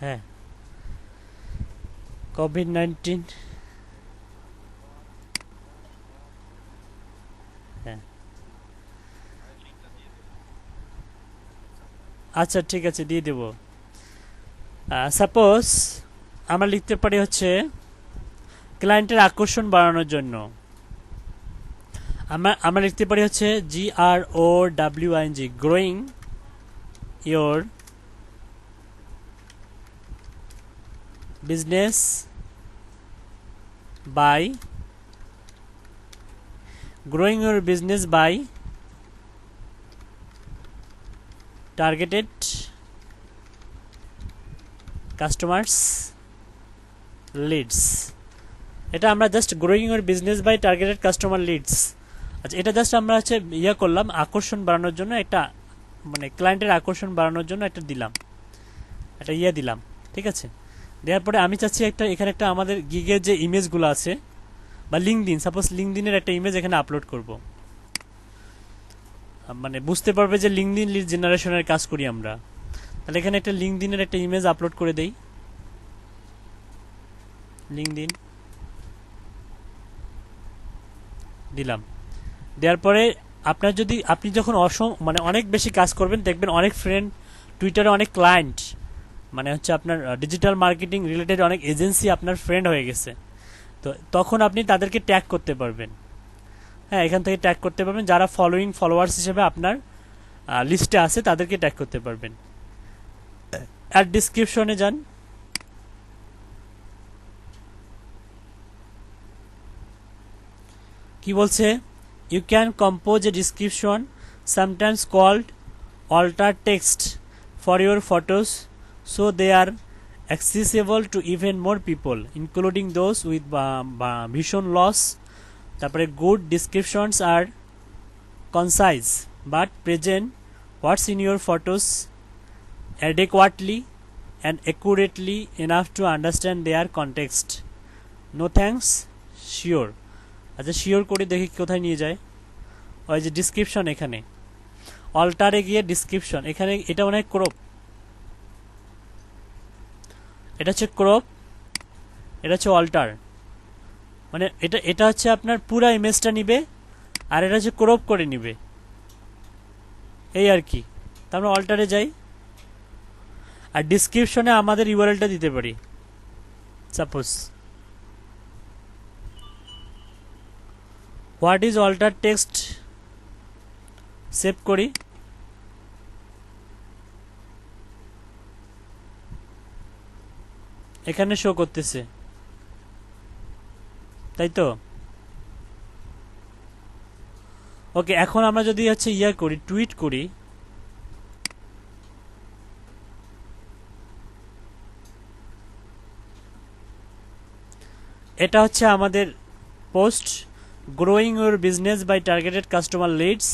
হ্যাঁ, কোভিড-19। হ্যাঁ, আচ্ছা ঠিক আছে, দিয়ে দেব। সাপোজ আমরা লিখতে পারি হচ্ছে ক্লায়েন্টের আকর্ষণ বাড়ানোর জন্য আমরা লিখতে পারি হচ্ছে GROWING, growing your business by targeted customers leads. এটা আমরা just growing your business by targeted customer leads. আচ্ছা, এটা জাস্ট আমরা হচ্ছে ইয়ে করলাম, আকর্ষণ বাড়ানোর জন্য একটা, মানে ক্লায়েন্টের আকর্ষণ বাড়ানোর জন্য একটা দিলাম, একটা ইয়ে দিলাম, ঠিক আছে? দেওয়ার পরে আমি চাচ্ছি একটা, এখানে একটা আমাদের গিগের যে ইমেজগুলো আছে, বা লিঙ্কডিন, সাপোজ লিঙ্কডিনের একটা ইমেজ এখানে আপলোড করব। মানে বুঝতে পারবে যে লিঙ্কডিন লিড জেনারেশনের কাজ করি আমরা। তাহলে এখানে একটা লিঙ্কডিনের একটা ইমেজ আপলোড করে দেই, লিঙ্কডিন দিলাম। দেওয়ার পরে আপনি যখন মানে অনেক বেশি কাজ করবেন, দেখবেন অনেক ফ্রেন্ড, টুইটারে অনেক ক্লায়েন্ট, মানে হচ্ছে আপনার ডিজিটাল মার্কেটিং রিলেটেড অনেক এজেন্সি আপনার ফ্রেন্ড হয়ে গেছে। তো তখন আপনি তাদেরকে ট্যাগ করতে পারবেন। হ্যাঁ, এখান থেকে ট্যাগ করতে পারবেন, যারা ফলোয়ার্স হিসেবে আপনার লিস্টে আছে তাদেরকে ট্যাগ করতে পারবেন। অ্যাড ডিসক্রিপশনে যান, কি বলছে, you can compose a description sometimes called alter text for your photos so they are accessible to even more people including those with vision loss. তারপরে good descriptions are concise but present what's in your photos adequately and accurately enough to understand their context. No thanks, sure. আচ্ছা sure করে দেখি কোথায় নিয়ে যায়। ওই যে description, এখানে অল্টারে গিয়ে ডিসক্রিপশন, এখানে এটা মনে হয় ক্রপ, এটা হচ্ছে ক্রপ, এটা হচ্ছে অল্টার, মানে এটা হচ্ছে আপনার পুরা ইমেজটা নিবে আর এটা হচ্ছে ক্রপ করে নিবে, এই আর কি। তারপরে অল্টারে যাই আর ডিসক্রিপশনে আমাদের ইউআরএলটা দিতে পারি। Suppose what is alter text, save করি। এখানে শো করতেছে, তাই তো? ওকে, এখন আমরা যদি হচ্ছে ইয়া করি, টুইট করি, এটা হচ্ছে আমাদের post growing your business by targeted customer leads.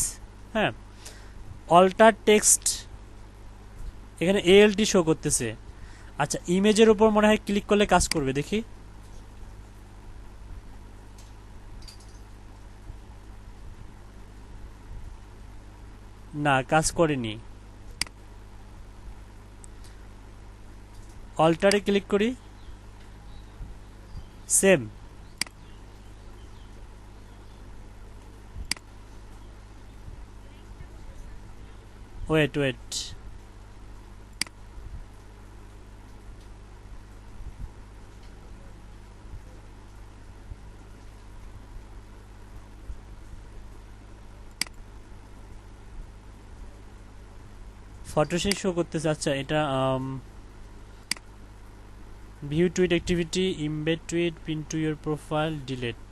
হ্যাঁ, অল্টার টেক্সট, এখানে এএলটি শো করতেছে। আচ্ছা, ইমেজের উপর মনে হয় ক্লিক করলে কাজ করবে, দেখি। না, কাজ করেনি। অল্টারে ক্লিক করি, সেম। ওয়েট ফটো সেই শো করতেছে। আচ্ছা, এটা view tweet activity, embed tweet, pin to your profile, delete.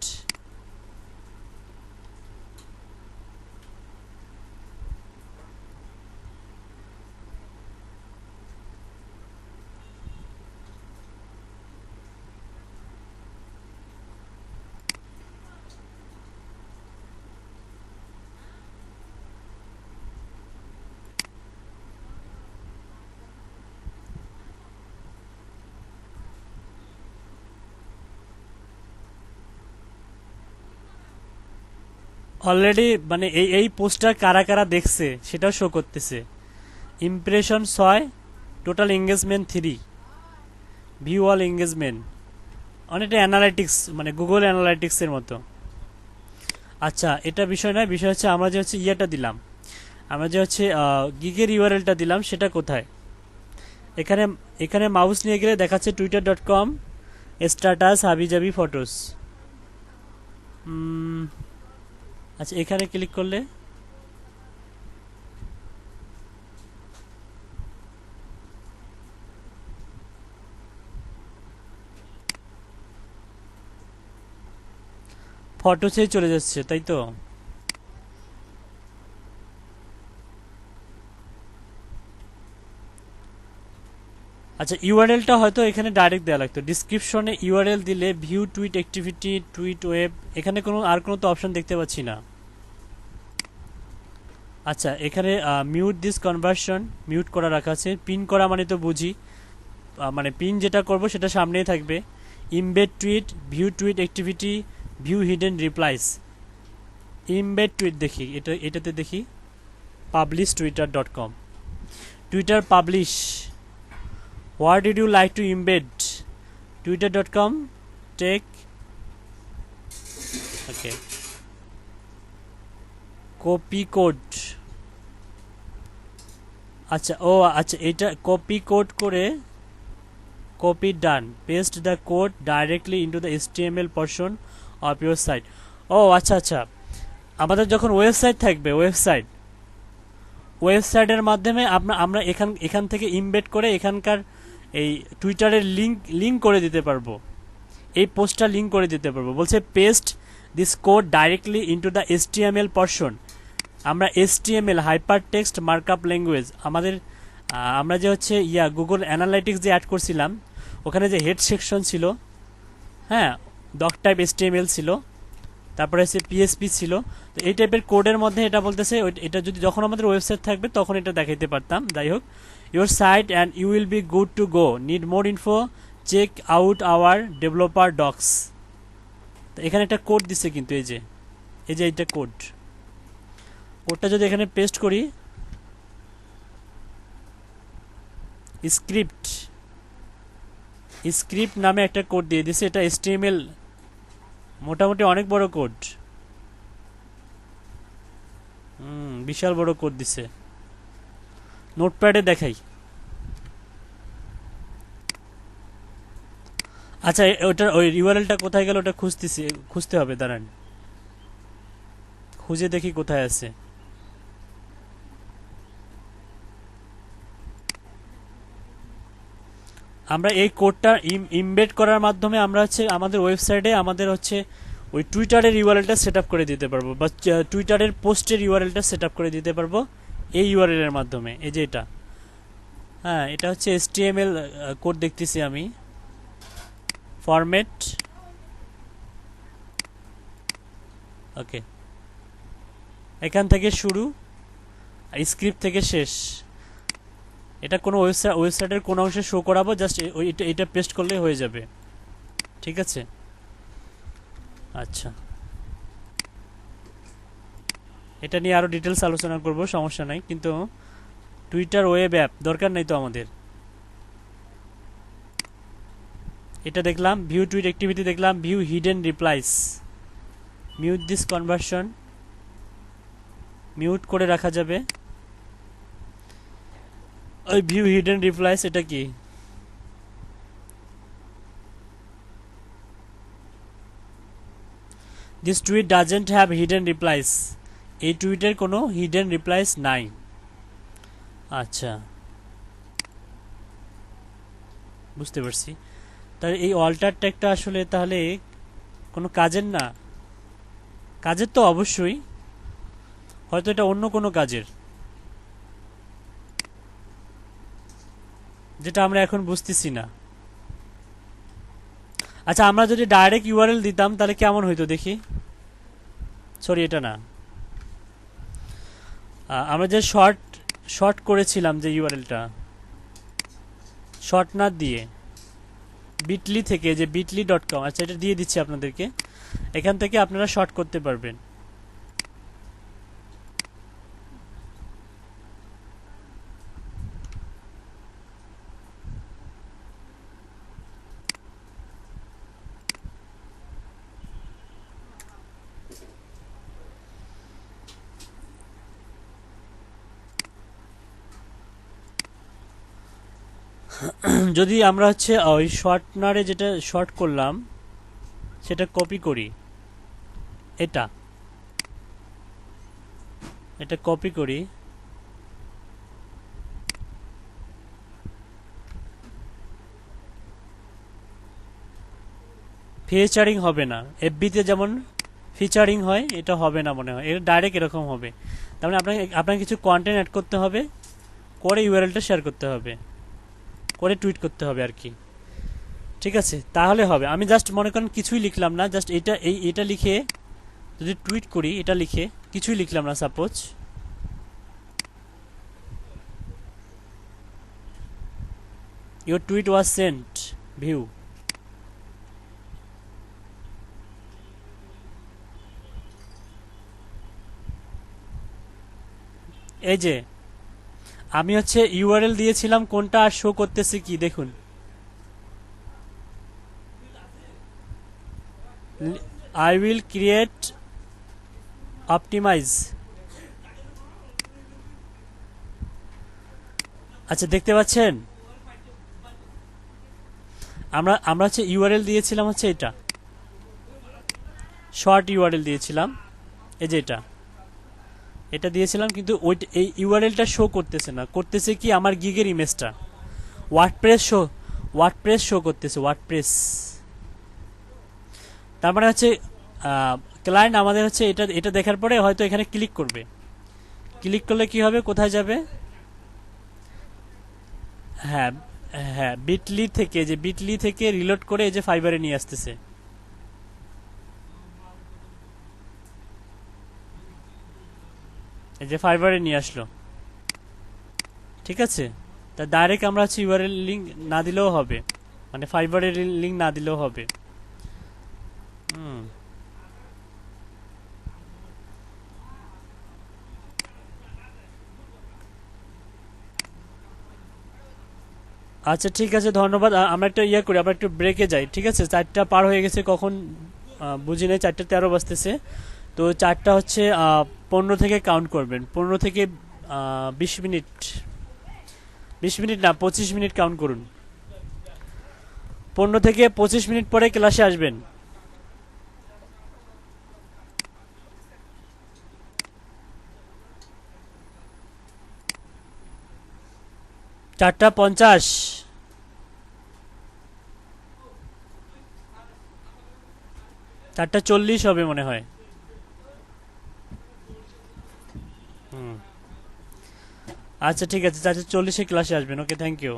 Already মানে এই পোস্টটা কারা কারা দেখছে সেটাও শো করতেছে। Impression 6, total engagement 3, view all engagement, অনেকটা অ্যানালাইটিক্স, মানে গুগল অ্যানালাইটিক্সের মতো। আচ্ছা, এটা বিষয় নয়, বিষয় হচ্ছে আমরা যে হচ্ছে ইয়েটা দিলাম, আমরা যে হচ্ছে গিগের ইউআরএলটা দিলাম, সেটা কোথায়? এখানে মাউস নিয়ে গেলে দেখাচ্ছে twitter.com স্ট্যাটাস হাবিজাবি ফটোস। আচ্ছা, এখানে ক্লিক করলে ফটোসেই চলে যাচ্ছে, তাই তো? আচ্ছা, ইউআরএলটা হয়তো এখানে ডাইরেক্ট দেওয়া লাগতো। ডিসক্রিপশনে ইউআরএল দিলে view tweet activity, tweet web, এখানে কোনো তো অপশন দেখতে পাচ্ছি না। আচ্ছা, এখানে মিউট দিস কনভার্সন, মিউট করা রাখা আছে। পিন করা মানে তো বুঝি, মানে পিন যেটা করব সেটা সামনেই থাকবে। Embed tweet, view tweet activity, view hidden replies. Embed tweet দেখি, এটাতে দেখি publish twitter.com, Twitter publish. What did you like to embed? twitter.com take, okay, copy code। আচ্ছা, আচ্ছা, এটা কপি কোড করে, copy done, paste the code directly into the HTML portion of your site. আচ্ছা, আমাদের যখন ওয়েবসাইট থাকবে, ওয়েবসাইটের মাধ্যমে আমরা এখান থেকে ইমবেড করে এখানকার এই টুইটারের লিঙ্ক করে দিতে পারবো, এই পোস্টটা লিঙ্ক করে দিতে পারবো। বলছে paste this code directly into the HTML portion। আমরা HTML hyper text markup language আমাদের আমরা যে হচ্ছে গুগল অ্যানালাইটিক্স যে অ্যাড করছিলাম ওখানে যে হেড সেকশন ছিল, হ্যাঁ, ডক টাইপ HTML ছিল, তারপরে হচ্ছে PHP ছিল। তো এই টাইপের কোডের মধ্যে এটা বলতেছে এটা যদি যখন আমাদের ওয়েবসাইট থাকবে তখন এটা দেখাইতে পারতাম। যাই হোক, your site and you will be good to go, need more info, check out our developer docs. তো এখানে একটা কোড দিচ্ছে কিন্তু এই যে এইটা কোডটা যদি এখানে পেস্ট করি, স্ক্রিপ্ট নামে একটা কোড দিয়ে দিছে। এটা HTML মোটামুটি অনেক বড় কোড, বিশাল বড় কোড দিছে। নোটপ্যাডে দেখাই। আচ্ছা, ওটার ওই ইউআরএলটা কোথায় গেল ওটা খুঁজতে হবে, দাঁড়ান খুঁজে দেখি কোথায় আছে। আমরা এই কোডটা ইমবেড করার মাধ্যমে আমরা হচ্ছে আমাদের ওয়েবসাইটে আমাদের হচ্ছে ওই টুইটারের ইউআরএলটা সেট আপ করে দিতে পারবো, বা টুইটারের পোস্টের ইউআরএলটা সেট আপ করে দিতে পারবো এই ইউআরএল এর মাধ্যমে। এই যে এটা, হ্যাঁ, এটা হচ্ছে HTML কোড দেখতেছি আমি। ফরম্যাট, ওকে, এখান থেকে শুরু, স্ক্রিপ্ট থেকে শেষ। এটা কোনো ওয়েবসাইটের কোনো অংশে শো করাবো, জাস্ট এটা পেস্ট করলে হয়ে যাবে, ঠিক আছে? আচ্ছা, এটা নিয়ে আরো ডিটেলস আলোচনা করব, সমস্যা নাই, কিন্তু টুইটার ওয়েব অ্যাপ দরকার নাই তো আমাদের। এটা দেখলাম, ভিউ টুইট অ্যাক্টিভিটি দেখলাম, view hidden replies, mute this conversion, mute করে রাখা যাবে। ওই ভিউ হিডেন রিপ্লাইস এটা কি? This tweet doesn't have hidden replies, এই টুইটের কোনো হিডেন রিপ্লাইস নাই। আচ্ছা, বুঝতে পারছি। তাহলে এই অল্টার ট্যাগটা আসলে তাহলে কোনো কাজের না? কাজের তো অবশ্যই, হয়তো এটা অন্য কোনো কাজের, যেটা আমরা এখন বুঝতেছি না। আচ্ছা, আমরা যদি ডাইরেক্ট ইউআরএল দিতাম তাহলে কেমন হইতো দেখি। সরি, এটা না, আমরা যে শর্ট করেছিলাম যে ইউআরএলটা, শর্ট না দিয়ে বিটলি থেকে, যে bitly.com, আচ্ছা এটা দিয়ে দিচ্ছি আপনাদেরকে। এখান থেকে আপনারা শর্ট করতে পারবেন। যদি আমরা হচ্ছে ওই শর্টনারে যেটা শর্ট করলাম সেটা কপি করি, এটা কপি করি, ফিচারিং হবে না। এফবিতে যেমন ফিচারিং হয় এটা হবে না মনে হয়, এটা ডাইরেক্ট এরকম হবে। তার মানে আপনাকে কিছু কন্টেন্ট অ্যাড করতে হবে, করে ইউআরএলটা শেয়ার করতে হবে, করে টুইট করতে হবে আর কি, ঠিক আছে? তাহলে হবে। আমি জাস্ট মনে করেন কিছুই লিখলাম না, জাস্ট এটা লিখে যদি টুইট করি, এটা লিখে কিছুই লিখলাম না, suppose your tweet was sent, view, এই যে আমি হচ্ছে ইউআরএল দিয়েছিলাম কোনটা, আর শো করতেছে কি দেখুন, আই উইল ক্রিয়েট অপটিমাইজ। আচ্ছা, দেখতে পাচ্ছেন আমরা হচ্ছে ইউআরএল দিয়েছিলাম, হচ্ছে এটা শর্ট ইউআরএল দিয়েছিলাম, এই যে এটা দিয়েছিলাম, কিন্তু এই ইউআরএলটা শো করতেছে না, করতেছে কি আমার গিগের ইমেজটা। ওয়ার্ডপ্রেস শো করতেছে, ওয়ার্ডপ্রেস। তার মানে হচ্ছে ক্লায়েন্ট আমাদের হচ্ছে এটা এটা দেখার পরে হয়তো এখানে ক্লিক করবে। ক্লিক করলে কি হবে, কোথায় যাবে? হ্যাঁ, হ্যাঁ, বিটলি থেকে, যে বিটলি থেকে রিলোড করে এই যে ফাইবারে নিয়ে আসতেছে। এই যে ফাইবারে নিয়ে আসলো। ঠিক আছে, তা ডাইরেক্ট আমরা হচ্ছে ইউআরএল লিঙ্ক না দিলেও হবে, মানে ফাইবারের লিঙ্ক না দিলেও হবে। হুম। আচ্ছা ঠিক আছে, ধন্যবাদ। আমরা একটা ইয়ে করি, আমরা একটু ব্রেকে যাই, ঠিক আছে? 4টা পার হয়ে গেছে কখন বুঝি নাই, 4:13 বাজতেছে। তো 4টা হচ্ছে 15 থেকে কাউন্ট করবেন, 15 থেকে 20 মিনিট, 20 মিনিট না, 25 মিনিট কাউন্ট করুন। 15 থেকে 25 মিনিট পরে ক্লাসে আসবেন। 4:50, 4:40 হবে মনে হয়। হুম। আচ্ছা ঠিক আছে, 4:40 ক্লাসে আসবেন। ওকে, থ্যাংক ইউ।